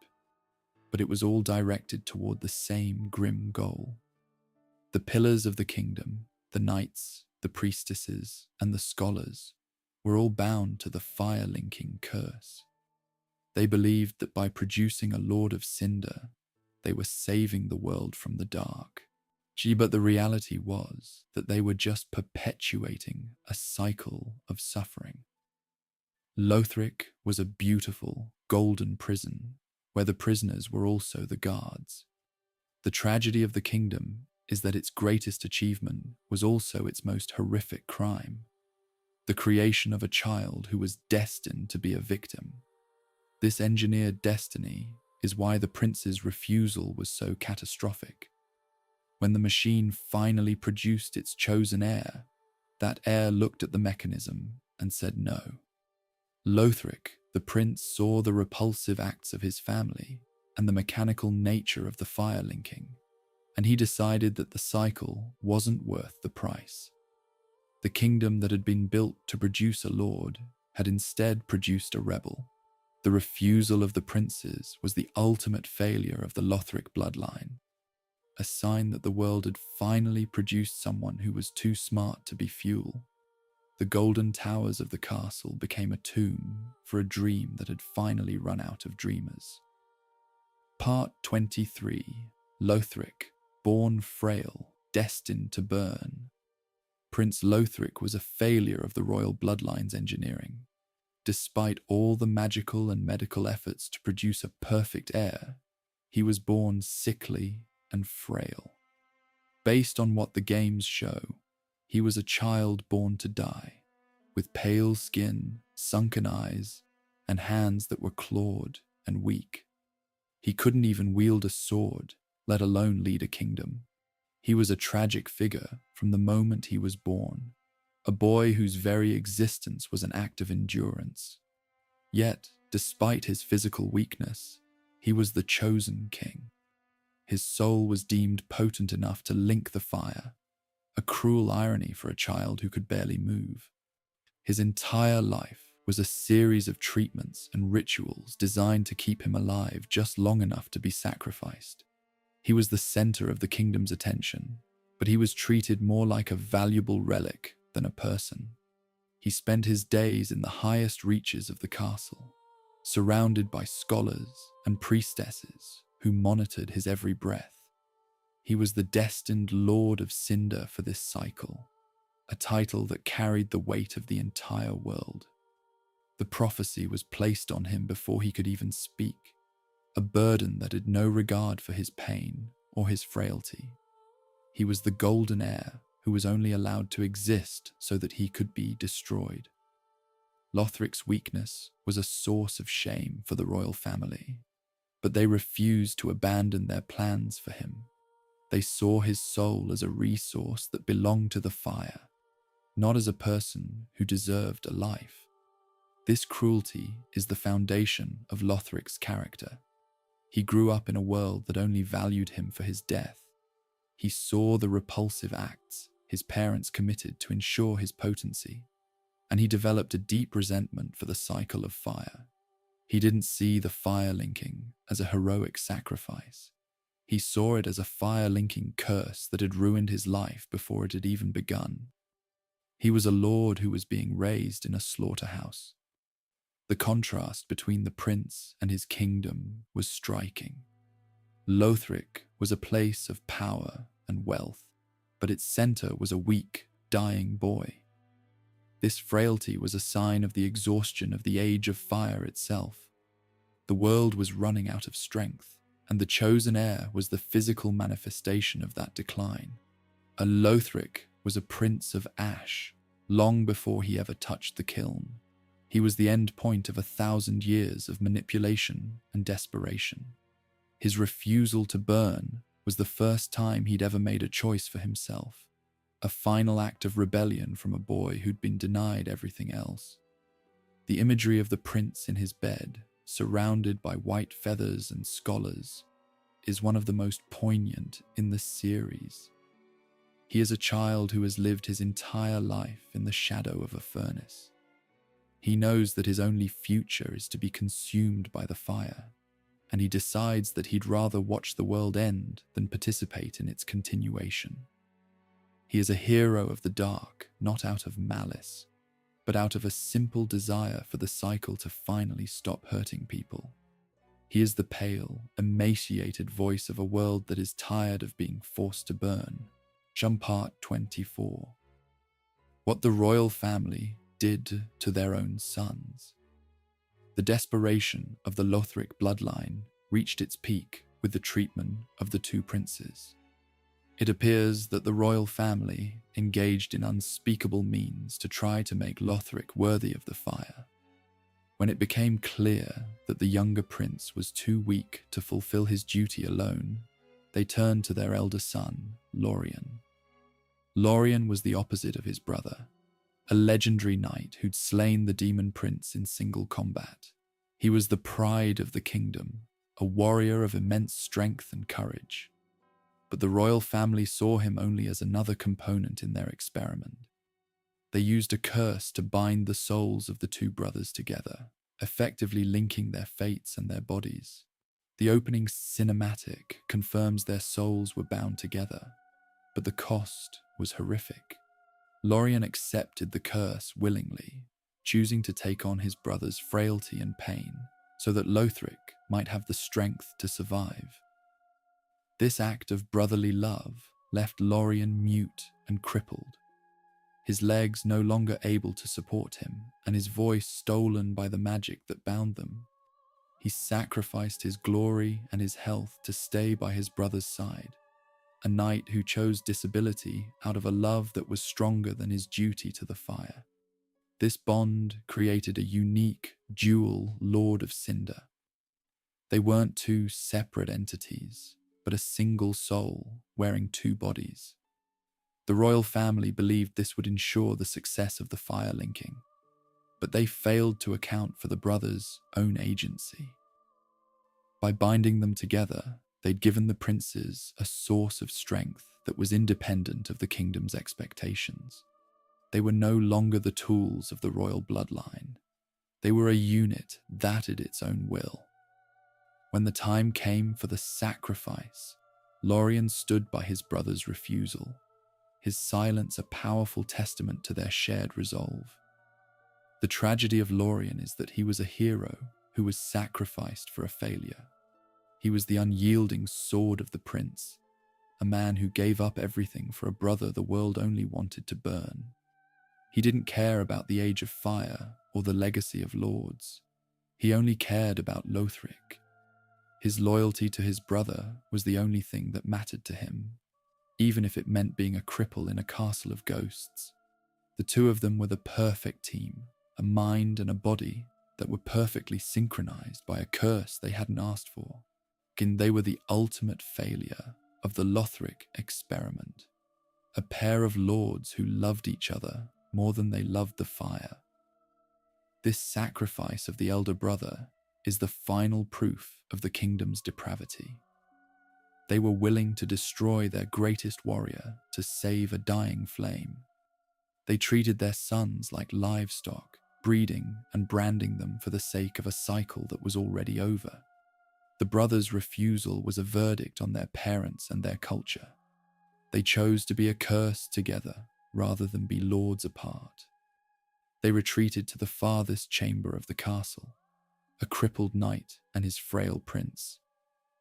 but it was all directed toward the same grim goal. The pillars of the kingdom, the knights, the priestesses, and the scholars, were all bound to the fire-linking curse. They believed that by producing a Lord of Cinder, they were saving the world from the dark. But the reality was that they were just perpetuating a cycle of suffering. Lothric was a beautiful, golden prison, where the prisoners were also the guards. The tragedy of the kingdom is that its greatest achievement was also its most horrific crime: the creation of a child who was destined to be a victim. This engineered destiny is why the prince's refusal was so catastrophic. When the machine finally produced its chosen heir, that heir looked at the mechanism and said no. Lothric, the prince, saw the repulsive acts of his family and the mechanical nature of the fire linking, and he decided that the cycle wasn't worth the price. The kingdom that had been built to produce a lord had instead produced a rebel. The refusal of the princes was the ultimate failure of the Lothric bloodline, a sign that the world had finally produced someone who was too smart to be fuel. The golden towers of the castle became a tomb for a dream that had finally run out of dreamers. Part 23. Lothric, born frail, destined to burn. Prince Lothric was a failure of the royal bloodline's engineering. Despite all the magical and medical efforts to produce a perfect heir, he was born sickly and frail. Based on what the games show, he was a child born to die, with pale skin, sunken eyes, and hands that were clawed and weak. He couldn't even wield a sword, let alone lead a kingdom. He was a tragic figure from the moment he was born, a boy whose very existence was an act of endurance. Yet, despite his physical weakness, he was the chosen king. His soul was deemed potent enough to link the fire, a cruel irony for a child who could barely move. His entire life was a series of treatments and rituals designed to keep him alive just long enough to be sacrificed. He was the center of the kingdom's attention, but he was treated more like a valuable relic than a person. He spent his days in the highest reaches of the castle, surrounded by scholars and priestesses who monitored his every breath. He was the destined Lord of Cinder for this cycle, a title that carried the weight of the entire world. The prophecy was placed on him before he could even speak, a burden that had no regard for his pain or his frailty. He was the golden heir who was only allowed to exist so that he could be destroyed. Lothric's weakness was a source of shame for the royal family, but they refused to abandon their plans for him. They saw his soul as a resource that belonged to the fire, not as a person who deserved a life. This cruelty is the foundation of Lothric's character. He grew up in a world that only valued him for his death. He saw the repulsive acts his parents committed to ensure his potency, and he developed a deep resentment for the cycle of fire. He didn't see the fire linking as a heroic sacrifice. He saw it as a fire-linking curse that had ruined his life before it had even begun. He was a lord who was being raised in a slaughterhouse. The contrast between the prince and his kingdom was striking. Lothric was a place of power and wealth, but its center was a weak, dying boy. This frailty was a sign of the exhaustion of the age of fire itself. The world was running out of strength, and the chosen heir was the physical manifestation of that decline. A Lothric was a prince of ash, long before he ever touched the kiln. He was the end point of 1,000 years of manipulation and desperation. His refusal to burn was the first time he'd ever made a choice for himself, a final act of rebellion from a boy who'd been denied everything else. The imagery of the prince in his bed, surrounded by white feathers and scholars, is one of the most poignant in the series. He is a child who has lived his entire life in the shadow of a furnace. He knows that his only future is to be consumed by the fire, and he decides that he'd rather watch the world end than participate in its continuation. He is a hero of the dark, not out of malice, but out of a simple desire for the cycle to finally stop hurting people. He is the pale, emaciated voice of a world that is tired of being forced to burn. Part 24. What the royal family did to their own sons. The desperation of the Lothric bloodline reached its peak with the treatment of the two princes. It appears that the royal family engaged in unspeakable means to try to make Lothric worthy of the fire. When it became clear that the younger prince was too weak to fulfill his duty alone, they turned to their elder son, Lorien. Lorien was the opposite of his brother, a legendary knight who'd slain the demon prince in single combat. He was the pride of the kingdom, a warrior of immense strength and courage. But the royal family saw him only as another component in their experiment. They used a curse to bind the souls of the two brothers together, effectively linking their fates and their bodies. The opening cinematic confirms their souls were bound together, but the cost was horrific. Lorien accepted the curse willingly, choosing to take on his brother's frailty and pain so that Lothric might have the strength to survive. This act of brotherly love left Lorien mute and crippled, his legs no longer able to support him and his voice stolen by the magic that bound them. He sacrificed his glory and his health to stay by his brother's side, a knight who chose disability out of a love that was stronger than his duty to the fire. This bond created a unique, dual Lord of Cinder. They weren't two separate entities, but a single soul wearing two bodies. The royal family believed this would ensure the success of the fire linking, but they failed to account for the brothers' own agency. By binding them together, they'd given the princes a source of strength that was independent of the kingdom's expectations. They were no longer the tools of the royal bloodline. They were a unit that had its own will. When the time came for the sacrifice, Lorien stood by his brother's refusal, his silence a powerful testament to their shared resolve. The tragedy of Lorien is that he was a hero who was sacrificed for a failure. He was the unyielding sword of the prince, a man who gave up everything for a brother the world only wanted to burn. He didn't care about the Age of Fire or the legacy of lords. He only cared about Lothric. His loyalty to his brother was the only thing that mattered to him, even if it meant being a cripple in a castle of ghosts. The two of them were the perfect team, a mind and a body that were perfectly synchronized by a curse they hadn't asked for. They were the ultimate failure of the Lothric experiment, a pair of lords who loved each other more than they loved the fire. This sacrifice of the elder brother is the final proof of the kingdom's depravity. They were willing to destroy their greatest warrior to save a dying flame. They treated their sons like livestock, breeding and branding them for the sake of a cycle that was already over. The brothers' refusal was a verdict on their parents and their culture. They chose to be accursed together rather than be lords apart. They retreated to the farthest chamber of the castle, a crippled knight and his frail prince,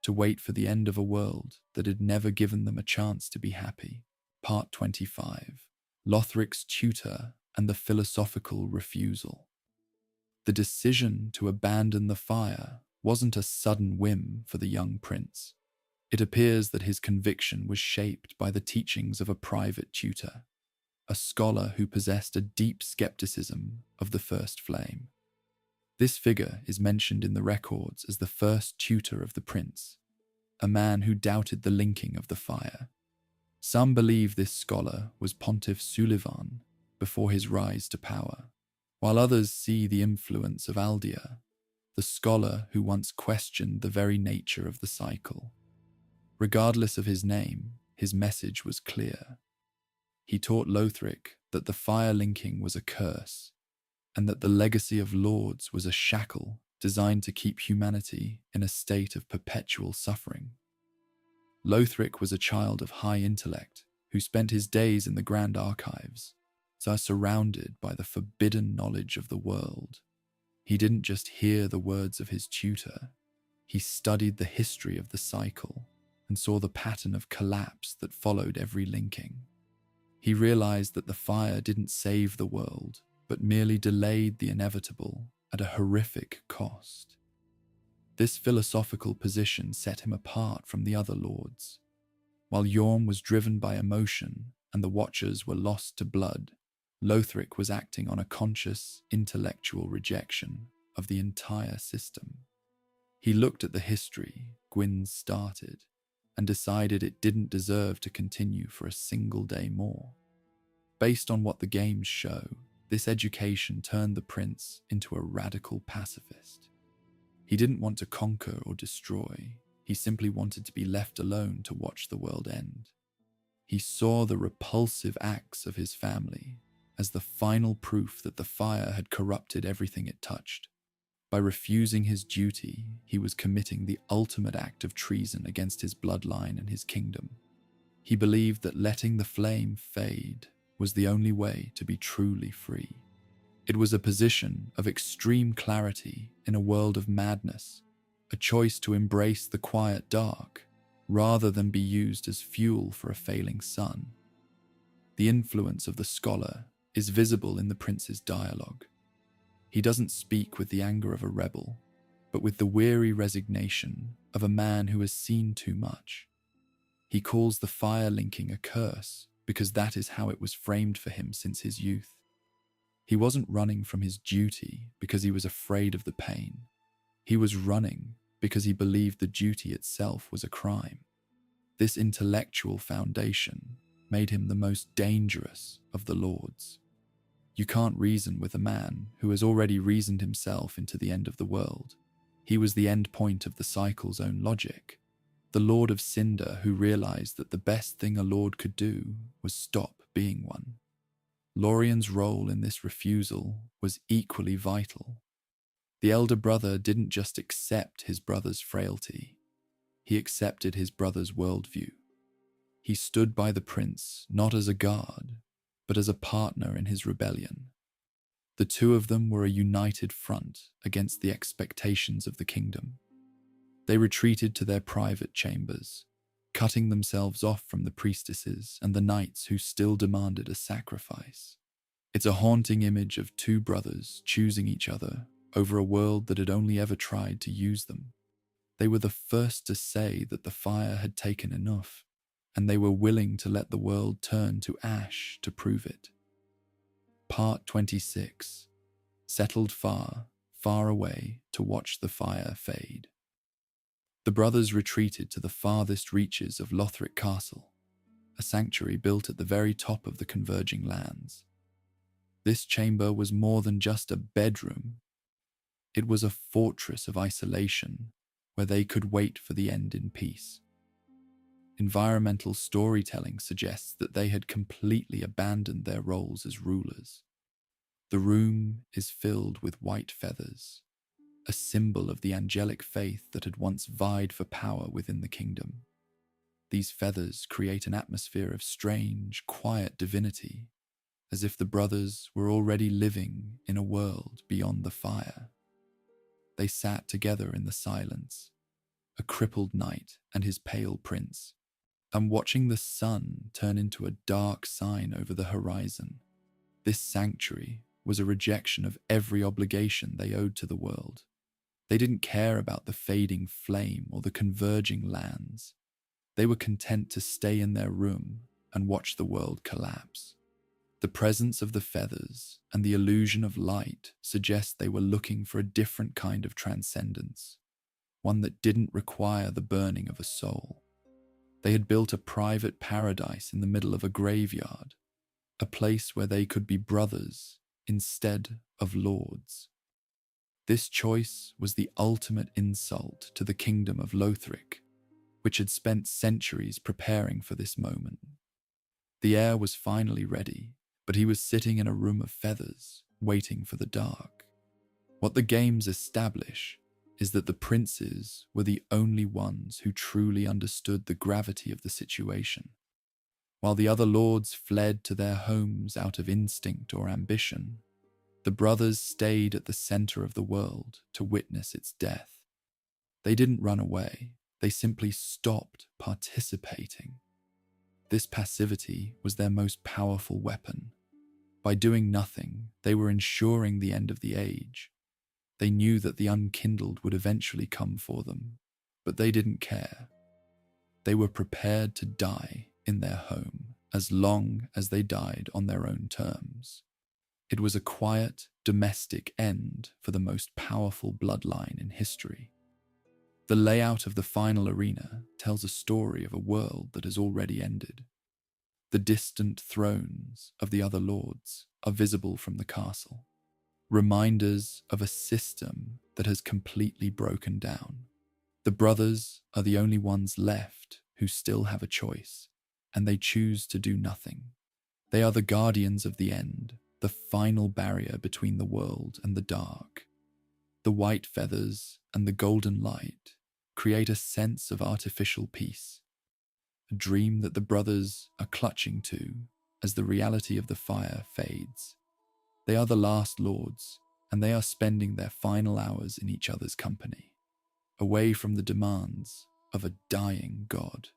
to wait for the end of a world that had never given them a chance to be happy. Part 25. Lothric's tutor and the philosophical refusal. The decision to abandon the fire wasn't a sudden whim for the young prince. It appears that his conviction was shaped by the teachings of a private tutor, a scholar who possessed a deep skepticism of the first flame. This figure is mentioned in the records as the first tutor of the prince, a man who doubted the linking of the fire. Some believe this scholar was Pontiff Sulyvahn before his rise to power, while others see the influence of Aldrich, the scholar who once questioned the very nature of the cycle. Regardless of his name, his message was clear. He taught Lothric that the fire linking was a curse, and that the legacy of lords was a shackle designed to keep humanity in a state of perpetual suffering. Lothric was a child of high intellect who spent his days in the Grand Archives, surrounded by the forbidden knowledge of the world. He didn't just hear the words of his tutor, he studied the history of the cycle and saw the pattern of collapse that followed every linking. He realized that the fire didn't save the world, but merely delayed the inevitable at a horrific cost. This philosophical position set him apart from the other lords. While Yhorm was driven by emotion and the Watchers were lost to blood, Lothric was acting on a conscious, intellectual rejection of the entire system. He looked at the history Gwyn started and decided it didn't deserve to continue for a single day more. Based on what the games show, this education turned the prince into a radical pacifist. He didn't want to conquer or destroy, he simply wanted to be left alone to watch the world end. He saw the repulsive acts of his family as the final proof that the fire had corrupted everything it touched. By refusing his duty, he was committing the ultimate act of treason against his bloodline and his kingdom. He believed that letting the flame fade was the only way to be truly free. It was a position of extreme clarity in a world of madness, a choice to embrace the quiet dark rather than be used as fuel for a failing sun. The influence of the scholar is visible in the prince's dialogue. He doesn't speak with the anger of a rebel, but with the weary resignation of a man who has seen too much. He calls the fire linking a curse because that is how it was framed for him since his youth. He wasn't running from his duty because he was afraid of the pain. He was running because he believed the duty itself was a crime. This intellectual foundation made him the most dangerous of the lords. You can't reason with a man who has already reasoned himself into the end of the world. He was the end point of the cycle's own logic. The Lord of Cinder who realized that the best thing a lord could do was stop being one. Lorien's role in this refusal was equally vital. The elder brother didn't just accept his brother's frailty, he accepted his brother's worldview. He stood by the prince not as a guard, but as a partner in his rebellion. The two of them were a united front against the expectations of the kingdom. They retreated to their private chambers, cutting themselves off from the priestesses and the knights who still demanded a sacrifice. It's a haunting image of two brothers choosing each other over a world that had only ever tried to use them. They were the first to say that the fire had taken enough, and they were willing to let the world turn to ash to prove it. Part 26. Settled far, far away to watch the fire fade. The brothers retreated to the farthest reaches of Lothric Castle, a sanctuary built at the very top of the converging lands. This chamber was more than just a bedroom. It was a fortress of isolation where they could wait for the end in peace. Environmental storytelling suggests that they had completely abandoned their roles as rulers. The room is filled with white feathers, a symbol of the angelic faith that had once vied for power within the kingdom. These feathers create an atmosphere of strange, quiet divinity, as if the brothers were already living in a world beyond the fire. They sat together in the silence, a crippled knight and his pale prince, and watching the sun turn into a dark sign over the horizon. This sanctuary was a rejection of every obligation they owed to the world. They didn't care about the fading flame or the converging lands. They were content to stay in their room and watch the world collapse. The presence of the feathers and the illusion of light suggest they were looking for a different kind of transcendence, one that didn't require the burning of a soul. They had built a private paradise in the middle of a graveyard, a place where they could be brothers instead of lords. This choice was the ultimate insult to the kingdom of Lothric, which had spent centuries preparing for this moment. The heir was finally ready, but he was sitting in a room of feathers, waiting for the dark. What the games establish is that the princes were the only ones who truly understood the gravity of the situation. While the other lords fled to their homes out of instinct or ambition, the brothers stayed at the center of the world to witness its death. They didn't run away, they simply stopped participating. This passivity was their most powerful weapon. By doing nothing, they were ensuring the end of the age. They knew that the unkindled would eventually come for them, but they didn't care. They were prepared to die in their home as long as they died on their own terms. It was a quiet, domestic end for the most powerful bloodline in history. The layout of the final arena tells a story of a world that has already ended. The distant thrones of the other lords are visible from the castle, reminders of a system that has completely broken down. The brothers are the only ones left who still have a choice, and they choose to do nothing. They are the guardians of the end, the final barrier between the world and the dark. The white feathers and the golden light create a sense of artificial peace, a dream that the brothers are clutching to as the reality of the fire fades. They are the last lords, and they are spending their final hours in each other's company, away from the demands of a dying god.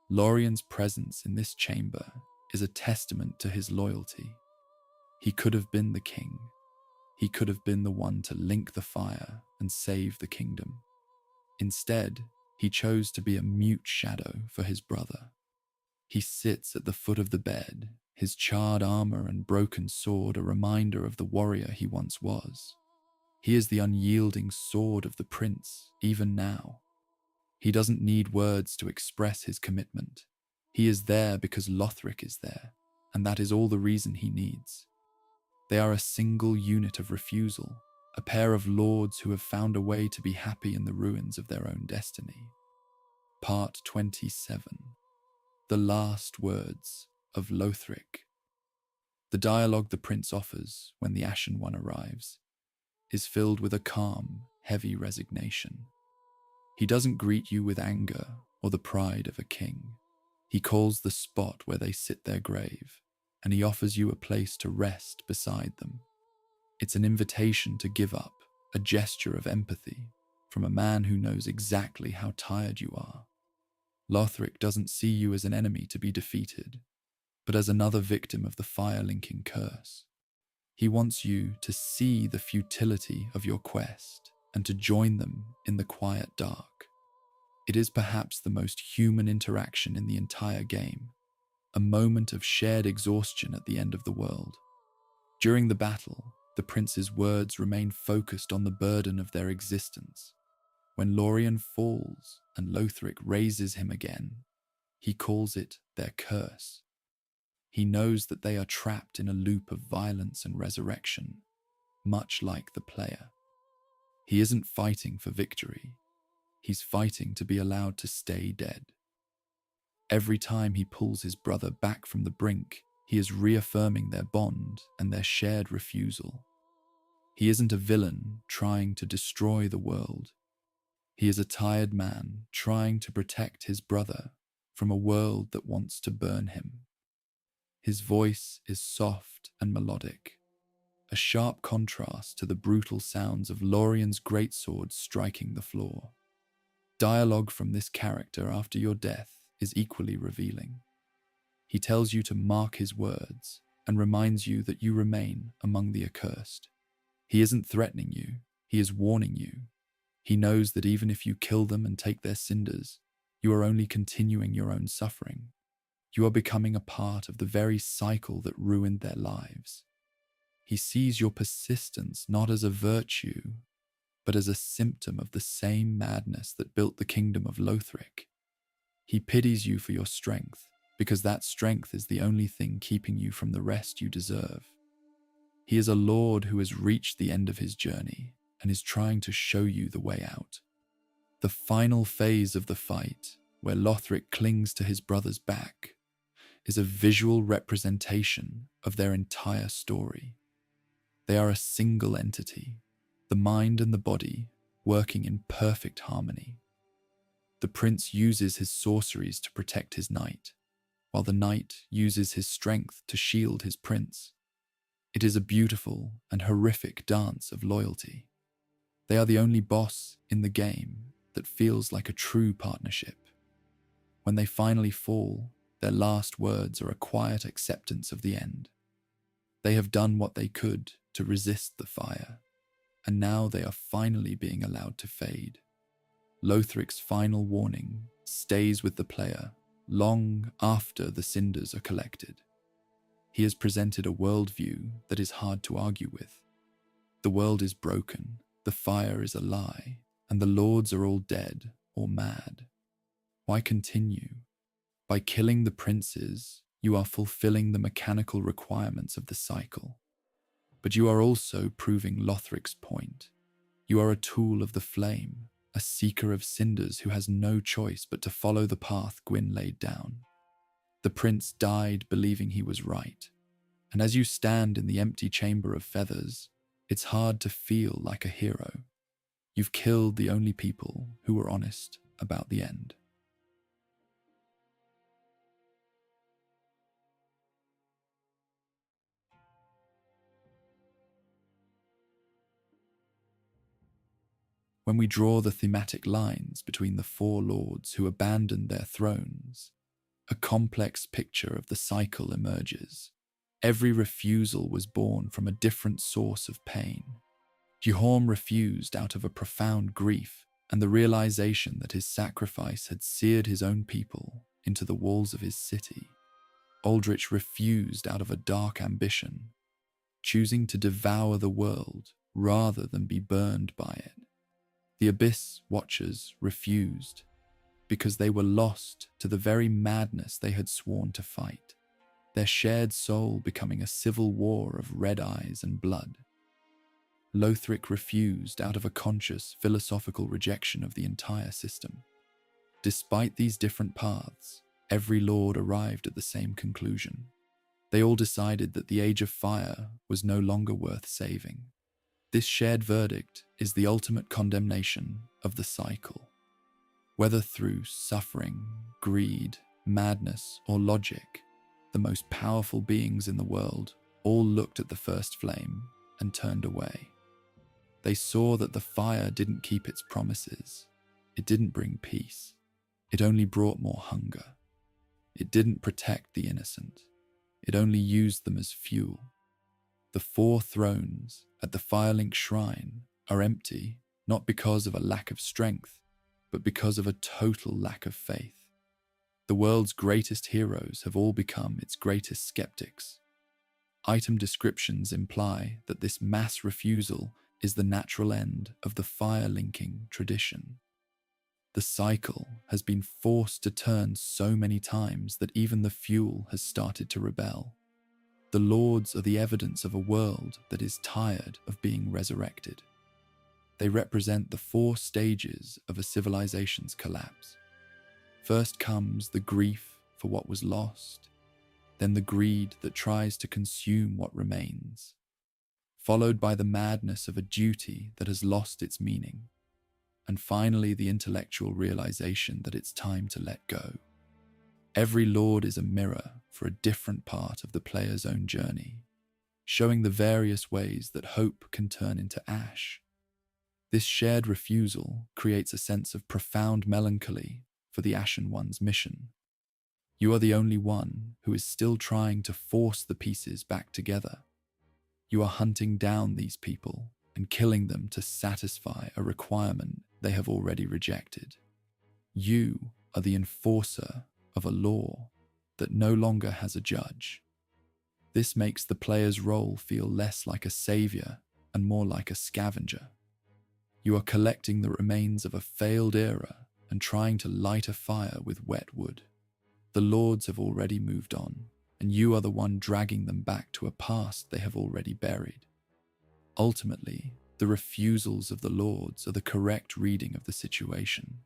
Lorien's presence in this chamber is a testament to his loyalty. He could have been the king. He could have been the one to link the fire and save the kingdom. Instead, he chose to be a mute shadow for his brother. He sits at the foot of the bed, his charred armor and broken sword a reminder of the warrior he once was. He is the unyielding sword of the prince, even now. He doesn't need words to express his commitment. He is there because Lothric is there, and that is all the reason he needs. They are a single unit of refusal, a pair of lords who have found a way to be happy in the ruins of their own destiny. Part 27. The last words of Lothric. The dialogue the prince offers when the Ashen One arrives is filled with a calm, heavy resignation. He doesn't greet you with anger or the pride of a king. He calls the spot where they sit their grave, and he offers you a place to rest beside them. It's an invitation to give up, a gesture of empathy from a man who knows exactly how tired you are. Lothric doesn't see you as an enemy to be defeated, but as another victim of the fire-linking curse. He wants you to see the futility of your quest and to join them in the quiet dark. It is perhaps the most human interaction in the entire game, a moment of shared exhaustion at the end of the world. During the battle, the prince's words remain focused on the burden of their existence. When Lorien falls and Lothric raises him again, he calls it their curse. He knows that they are trapped in a loop of violence and resurrection, much like the player. He isn't fighting for victory. He's fighting to be allowed to stay dead. Every time he pulls his brother back from the brink, he is reaffirming their bond and their shared refusal. He isn't a villain trying to destroy the world. He is a tired man trying to protect his brother from a world that wants to burn him. His voice is soft and melodic, a sharp contrast to the brutal sounds of Lorien's greatsword striking the floor. Dialogue from this character after your death is equally revealing. He tells you to mark his words and reminds you that you remain among the accursed. He isn't threatening you, he is warning you. He knows that even if you kill them and take their cinders, you are only continuing your own suffering. You are becoming a part of the very cycle that ruined their lives. He sees your persistence not as a virtue, but as a symptom of the same madness that built the kingdom of Lothric. He pities you for your strength, because that strength is the only thing keeping you from the rest you deserve. He is a lord who has reached the end of his journey and is trying to show you the way out. The final phase of the fight, where Lothric clings to his brother's back, is a visual representation of their entire story. They are a single entity, the mind and the body working in perfect harmony. The prince uses his sorceries to protect his knight, while the knight uses his strength to shield his prince. It is a beautiful and horrific dance of loyalty. They are the only boss in the game that feels like a true partnership. When they finally fall, their last words are a quiet acceptance of the end. They have done what they could to resist the fire, and now they are finally being allowed to fade. Lothric's final warning stays with the player long after the cinders are collected. He has presented a worldview that is hard to argue with. The world is broken, the fire is a lie, and the lords are all dead or mad. Why continue? By killing the princes, you are fulfilling the mechanical requirements of the cycle. But you are also proving Lothric's point. You are a tool of the flame, a seeker of cinders who has no choice but to follow the path Gwyn laid down. The prince died believing he was right, and as you stand in the empty chamber of feathers, It's hard to feel like a hero. You've killed the only people who were honest about the end. When we draw the thematic lines between the four lords who abandoned their thrones, a complex picture of the cycle emerges. Every refusal was born from a different source of pain. Yhorm refused out of a profound grief and the realization that his sacrifice had seared his own people into the walls of his city. Aldrich refused out of a dark ambition, choosing to devour the world rather than be burned by it. The Abyss Watchers refused because they were lost to the very madness they had sworn to fight, their shared soul becoming a civil war of red eyes and blood. Lothric refused out of a conscious philosophical rejection of the entire system. Despite these different paths, every lord arrived at the same conclusion. They all decided that the Age of Fire was no longer worth saving. This shared verdict is the ultimate condemnation of the cycle. Whether through suffering, greed, madness, or logic, the most powerful beings in the world all looked at the first flame and turned away. They saw that the fire didn't keep its promises. It didn't bring peace. It only brought more hunger. It didn't protect the innocent. It only used them as fuel. The four thrones at the Firelink Shrine are empty, not because of a lack of strength, but because of a total lack of faith. The world's greatest heroes have all become its greatest skeptics. Item descriptions imply that this mass refusal is the natural end of the fire-linking tradition. The cycle has been forced to turn so many times that even the fuel has started to rebel. The lords are the evidence of a world that is tired of being resurrected. They represent the four stages of a civilization's collapse. First comes the grief for what was lost, then the greed that tries to consume what remains, followed by the madness of a duty that has lost its meaning, and finally the intellectual realization that it's time to let go. Every lord is a mirror for a different part of the player's own journey, showing the various ways that hope can turn into ash. This shared refusal creates a sense of profound melancholy for the Ashen One's mission. You are the only one who is still trying to force the pieces back together. You are hunting down these people and killing them to satisfy a requirement they have already rejected. You are the enforcer of a law that no longer has a judge. This makes the player's role feel less like a savior and more like a scavenger. You are collecting the remains of a failed era and trying to light a fire with wet wood. The lords have already moved on, and you are the one dragging them back to a past they have already buried. Ultimately, the refusals of the lords are the correct reading of the situation.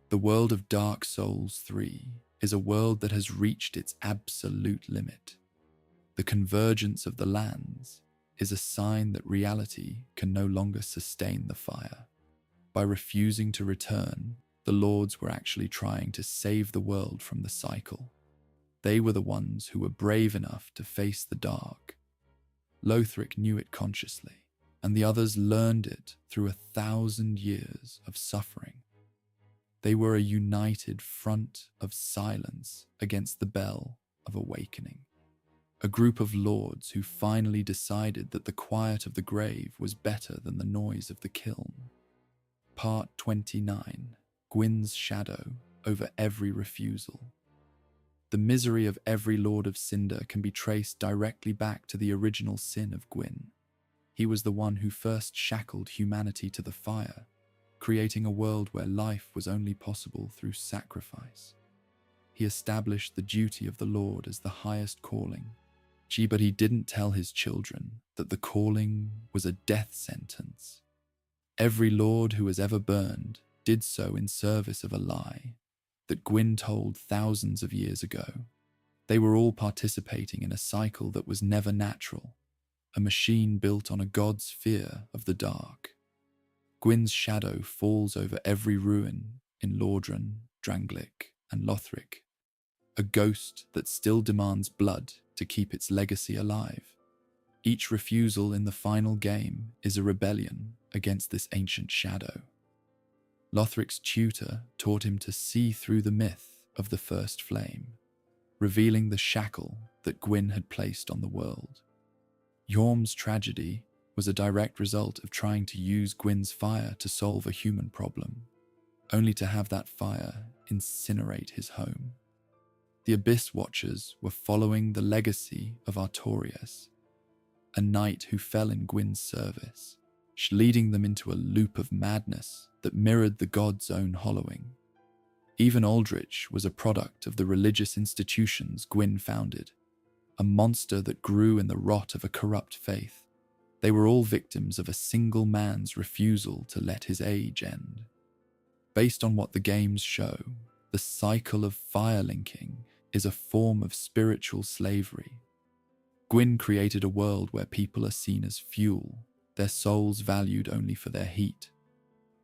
The world of Dark Souls 3 is a world that has reached its absolute limit. The convergence of the lands is a sign that reality can no longer sustain the fire. By refusing to return, the lords were actually trying to save the world from the cycle. They were the ones who were brave enough to face the dark. Lothric knew it consciously, and the others learned it through 1,000 years of suffering. They were a united front of silence against the bell of awakening. A group of lords who finally decided that the quiet of the grave was better than the noise of the kiln. Part 29. Gwyn's shadow over every refusal. The misery of every Lord of Cinder can be traced directly back to the original sin of Gwyn. He was the one who first shackled humanity to the fire, creating a world where life was only possible through sacrifice. He established the duty of the Lord as the highest calling. But he didn't tell his children that the calling was a death sentence. Every Lord who has ever burned did so in service of a lie that Gwyn told thousands of years ago. They were all participating in a cycle that was never natural, a machine built on a god's fear of the dark. Gwyn's shadow falls over every ruin in Lordran, Drangleic, and Lothric, a ghost that still demands blood to keep its legacy alive. Each refusal in the final game is a rebellion against this ancient shadow. Lothric's tutor taught him to see through the myth of the first flame, revealing the shackle that Gwyn had placed on the world. Yhorm's tragedy was a direct result of trying to use Gwyn's fire to solve a human problem, only to have that fire incinerate his home. The Abyss Watchers were following the legacy of Artorias, a knight who fell in Gwyn's service, leading them into a loop of madness that mirrored the god's own hollowing. Even Aldrich was a product of the religious institutions Gwyn founded, a monster that grew in the rot of a corrupt faith. They were all victims of a single man's refusal to let his age end. Based on what the games show, the cycle of fire linking is a form of spiritual slavery. Gwyn created a world where people are seen as fuel, their souls valued only for their heat.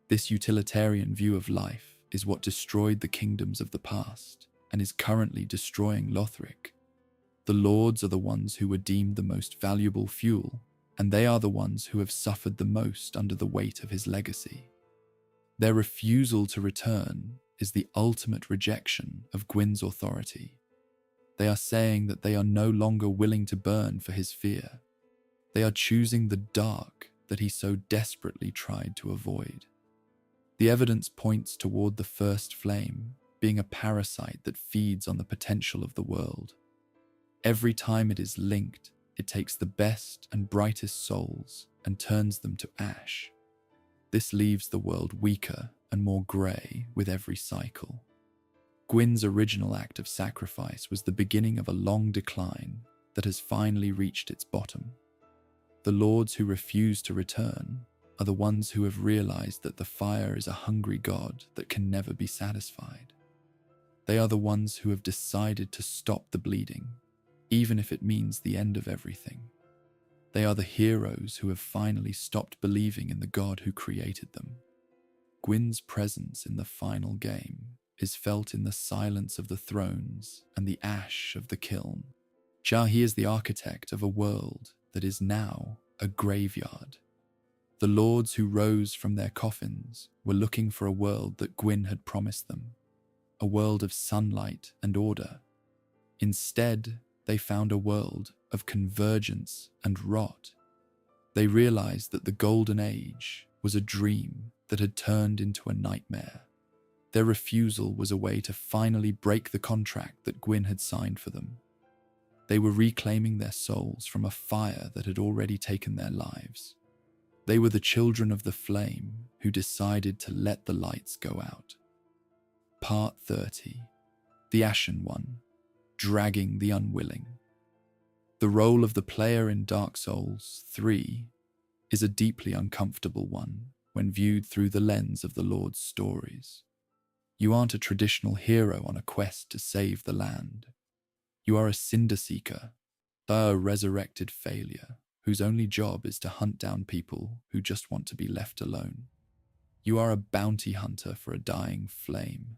This utilitarian view of life is what destroyed the kingdoms of the past and is currently destroying Lothric. The lords are the ones who were deemed the most valuable fuel, and they are the ones who have suffered the most under the weight of his legacy. Their refusal to return is the ultimate rejection of Gwyn's authority. They are saying that they are no longer willing to burn for his fear. They are choosing the dark that he so desperately tried to avoid. The evidence points toward the first flame being a parasite that feeds on the potential of the world. Every time it is linked, it takes the best and brightest souls and turns them to ash. This leaves the world weaker and more grey with every cycle. Gwyn's original act of sacrifice was the beginning of a long decline that has finally reached its bottom. The lords who refuse to return are the ones who have realized that the fire is a hungry god that can never be satisfied. They are the ones who have decided to stop the bleeding, even if it means the end of everything. They are the heroes who have finally stopped believing in the god who created them. Gwyn's presence in the final game is felt in the silence of the thrones and the ash of the kiln. He is the architect of a world that is now a graveyard. The lords who rose from their coffins were looking for a world that Gwyn had promised them, a world of sunlight and order. Instead, they found a world of convergence and rot. They realized that the Golden Age was a dream that had turned into a nightmare. Their refusal was a way to finally break the contract that Gwyn had signed for them. They were reclaiming their souls from a fire that had already taken their lives. They were the children of the flame who decided to let the lights go out. Part 30. The Ashen One, Dragging the Unwilling. The role of the player in Dark Souls 3 is a deeply uncomfortable one when viewed through the lens of the Lord's stories. You aren't a traditional hero on a quest to save the land. You are a cinder seeker, a resurrected failure whose only job is to hunt down people who just want to be left alone. You are a bounty hunter for a dying flame,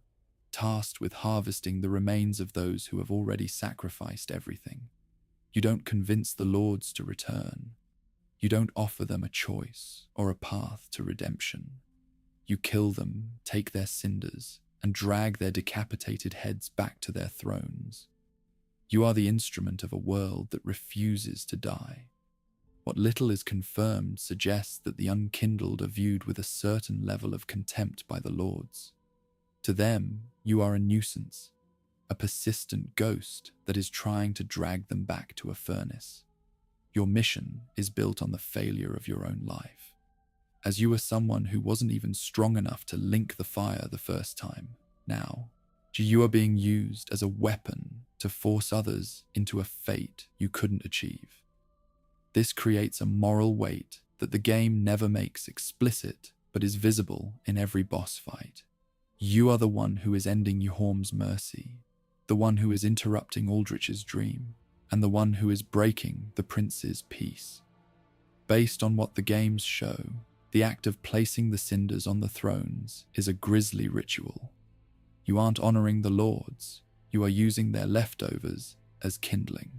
tasked with harvesting the remains of those who have already sacrificed everything. You don't convince the lords to return. You don't offer them a choice or a path to redemption. You kill them, take their cinders, and drag their decapitated heads back to their thrones. You are the instrument of a world that refuses to die. What little is confirmed suggests that the unkindled are viewed with a certain level of contempt by the lords. To them, you are a nuisance, a persistent ghost that is trying to drag them back to a furnace. Your mission is built on the failure of your own life. As you are someone who wasn't even strong enough to link the fire the first time, now, you are being used as a weapon to force others into a fate you couldn't achieve. This creates a moral weight that the game never makes explicit but is visible in every boss fight. You are the one who is ending Yhorm's mercy, the one who is interrupting Aldrich's dream, and the one who is breaking the prince's peace. Based on what the games show, the act of placing the cinders on the thrones is a grisly ritual. You aren't honoring the lords, you are using their leftovers as kindling.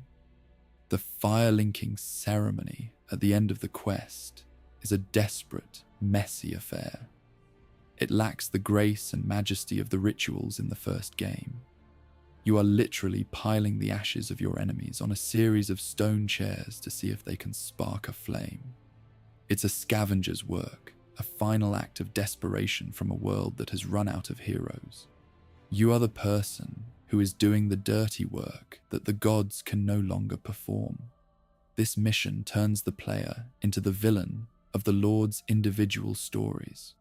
The fire-linking ceremony at the end of the quest is a desperate, messy affair. It lacks the grace and majesty of the rituals in the first game. You are literally piling the ashes of your enemies on a series of stone chairs to see if they can spark a flame. It's a scavenger's work, a final act of desperation from a world that has run out of heroes. You are the person who is doing the dirty work that the gods can no longer perform. This mission turns the player into the villain of the Lord's individual stories.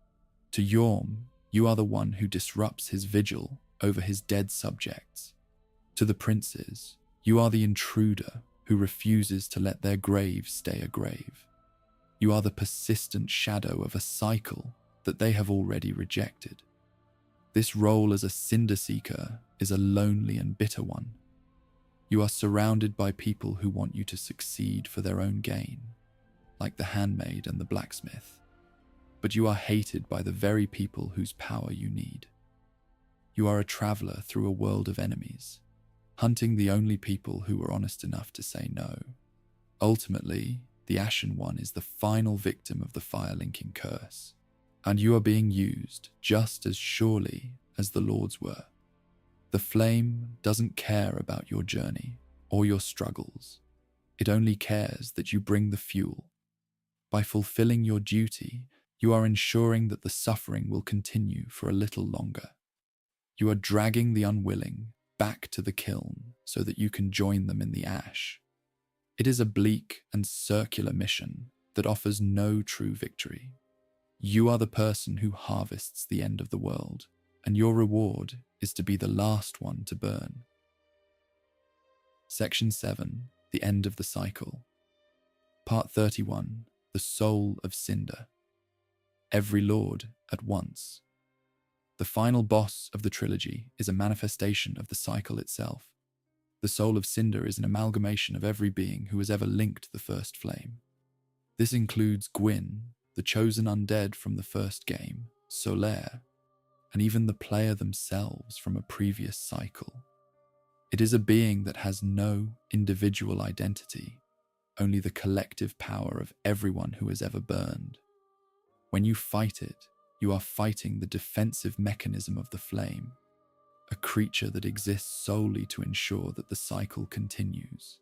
To Yhorm, you are the one who disrupts his vigil over his dead subjects. To the princes, you are the intruder who refuses to let their grave stay a grave. You are the persistent shadow of a cycle that they have already rejected. This role as a cinder seeker is a lonely and bitter one. You are surrounded by people who want you to succeed for their own gain, like the handmaid and the blacksmith. But you are hated by the very people whose power you need. You are a traveler through a world of enemies, hunting the only people who were honest enough to say no. Ultimately, the Ashen One is the final victim of the fire-linking curse, and you are being used just as surely as the Lords were. The flame doesn't care about your journey or your struggles. It only cares that you bring the fuel. By fulfilling your duty, you are ensuring that the suffering will continue for a little longer. You are dragging the unwilling back to the kiln so that you can join them in the ash. It is a bleak and circular mission that offers no true victory. You are the person who harvests the end of the world, and your reward is to be the last one to burn. Section 7, The End of the Cycle. Part 31, The Soul of Cinder. Every Lord at once. The final boss of the trilogy is a manifestation of the cycle itself. The Soul of Cinder is an amalgamation of every being who has ever linked the first flame. This includes Gwyn, the chosen undead from the first game, Solaire, and even the player themselves from a previous cycle. It is a being that has no individual identity, only the collective power of everyone who has ever burned. When you fight it, you are fighting the defensive mechanism of the flame, a creature that exists solely to ensure that the cycle continues.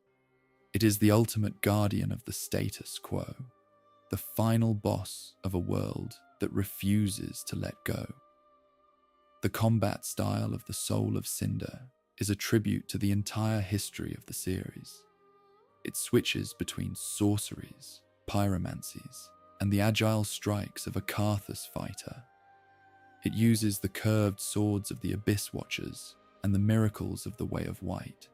It is the ultimate guardian of the status quo, the final boss of a world that refuses to let go. The combat style of the Soul of Cinder is a tribute to the entire history of the series. It switches between sorceries, pyromancies, and the agile strikes of a Karthus fighter. It uses the curved swords of the Abyss Watchers and the miracles of the Way of White.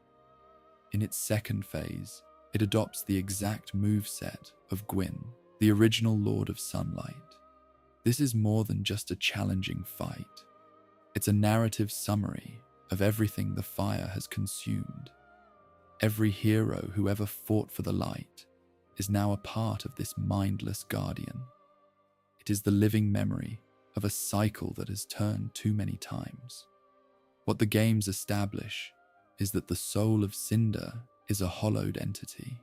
In its second phase, it adopts the exact moveset of Gwyn, the original Lord of Sunlight. This is more than just a challenging fight. It's a narrative summary of everything the fire has consumed. Every hero who ever fought for the light is now a part of this mindless guardian. It is the living memory of a cycle that has turned too many times. What the games establish is that the Soul of Cinder is a hollowed entity.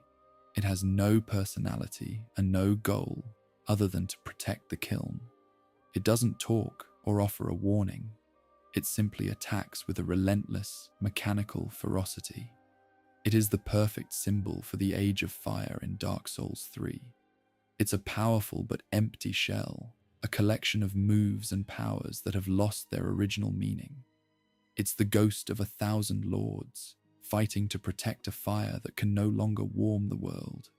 It has no personality and no goal other than to protect the kiln. It doesn't talk or offer a warning. It simply attacks with a relentless, mechanical ferocity. It is the perfect symbol for the Age of Fire in Dark Souls 3. It's a powerful but empty shell, a collection of moves and powers that have lost their original meaning. It's the ghost of 1,000 lords, fighting to protect a fire that can no longer warm the world.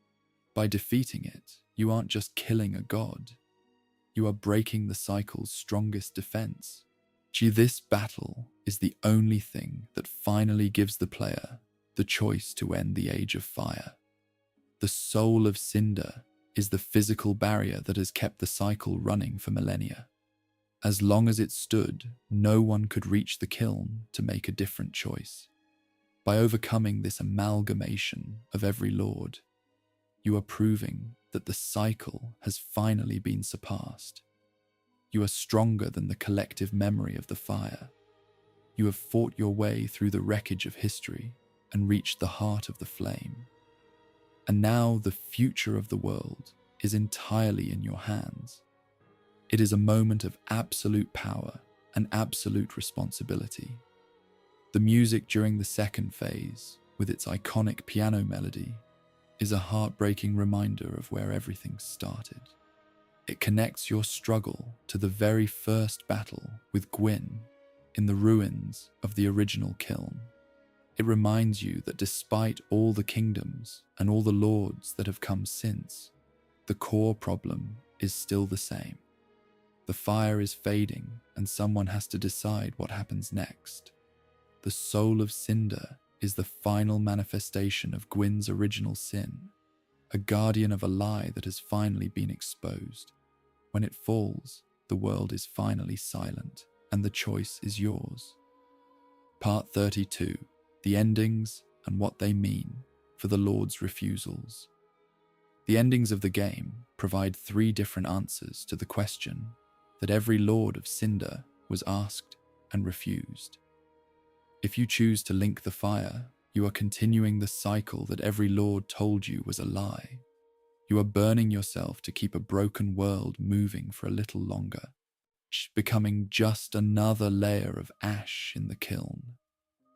By defeating it, you aren't just killing a god. You are breaking the cycle's strongest defense. This battle is the only thing that finally gives the player the choice to end the Age of Fire. The Soul of Cinder is the physical barrier that has kept the cycle running for millennia. As long as it stood, no one could reach the kiln to make a different choice. By overcoming this amalgamation of every lord, you are proving that the cycle has finally been surpassed. You are stronger than the collective memory of the fire. You have fought your way through the wreckage of history and reached the heart of the flame. And now the future of the world is entirely in your hands. It is a moment of absolute power and absolute responsibility. The music during the second phase, with its iconic piano melody, is a heartbreaking reminder of where everything started. It connects your struggle to the very first battle with Gwyn in the ruins of the original kiln. It reminds you that despite all the kingdoms and all the lords that have come since, the core problem is still the same. The fire is fading and someone has to decide what happens next. The soul of Cinder is the final manifestation of Gwyn's original sin, a guardian of a lie that has finally been exposed. When it falls, the world is finally silent, and the choice is yours. Part 32. The endings and what they mean for the Lord's refusals. The endings of the game provide 3 different answers to the question that every Lord of Cinder was asked and refused. If you choose to link the fire, you are continuing the cycle that every Lord told you was a lie. You are burning yourself to keep a broken world moving for a little longer, becoming just another layer of ash in the kiln.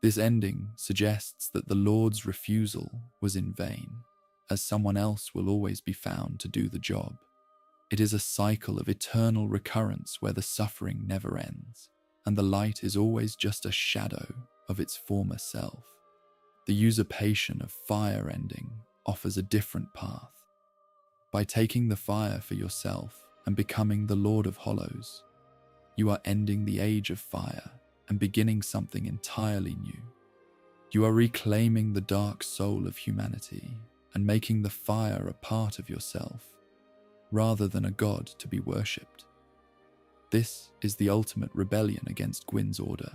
This ending suggests that the Lord's refusal was in vain, as someone else will always be found to do the job. It is a cycle of eternal recurrence where the suffering never ends, and the light is always just a shadow of its former self. The usurpation of fire ending offers a different path. By taking the fire for yourself and becoming the Lord of Hollows, you are ending the age of fire and beginning something entirely new. You are reclaiming the dark soul of humanity and making the fire a part of yourself, rather than a god to be worshipped. This is the ultimate rebellion against Gwyn's order.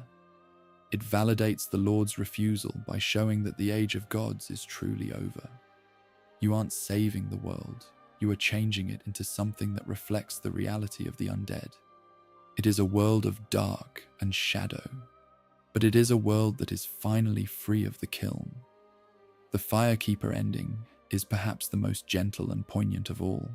It validates the Lord's refusal by showing that the age of gods is truly over. You aren't saving the world, you are changing it into something that reflects the reality of the undead. It is a world of dark and shadow, but it is a world that is finally free of the kiln. The Firekeeper ending is perhaps the most gentle and poignant of all.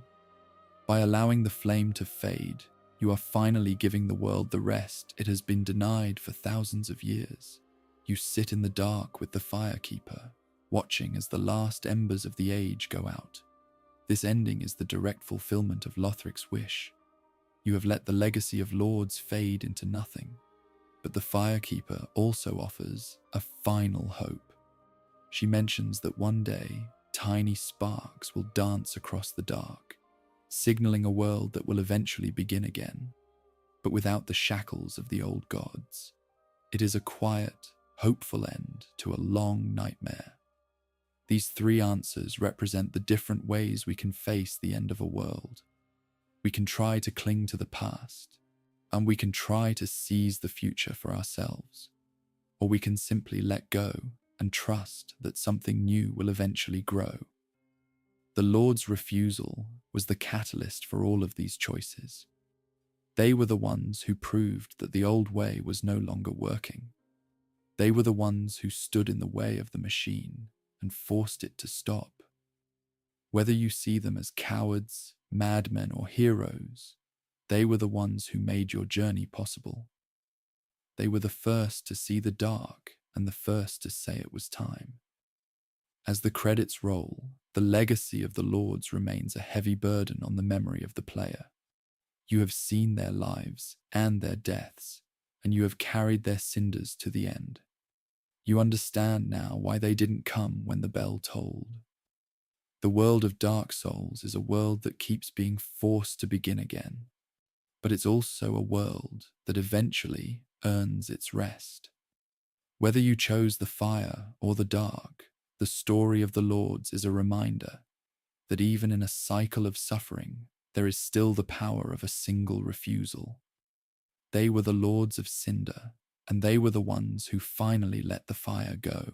By allowing the flame to fade, you are finally giving the world the rest it has been denied for thousands of years. You sit in the dark with the Firekeeper, watching as the last embers of the age go out. This ending is the direct fulfillment of Lothric's wish. You have let the legacy of lords fade into nothing, but the Firekeeper also offers a final hope. She mentions that one day, tiny sparks will dance across the dark, signaling a world that will eventually begin again, but without the shackles of the old gods. It is a quiet, hopeful end to a long nightmare. These 3 answers represent the different ways we can face the end of a world. We can try to cling to the past, and we can try to seize the future for ourselves, or we can simply let go and trust that something new will eventually grow. The Lord's refusal was the catalyst for all of these choices. They were the ones who proved that the old way was no longer working. They were the ones who stood in the way of the machine and forced it to stop. Whether you see them as cowards, madmen, or heroes, they were the ones who made your journey possible. They were the first to see the dark and the first to say it was time. As the credits roll, the legacy of the Lords remains a heavy burden on the memory of the player. You have seen their lives and their deaths, and you have carried their cinders to the end. You understand now why they didn't come when the bell tolled. The world of Dark Souls is a world that keeps being forced to begin again, but it's also a world that eventually earns its rest. Whether you chose the fire or the dark, the story of the Lords is a reminder that even in a cycle of suffering, there is still the power of a single refusal. They were the Lords of Cinder, and they were the ones who finally let the fire go.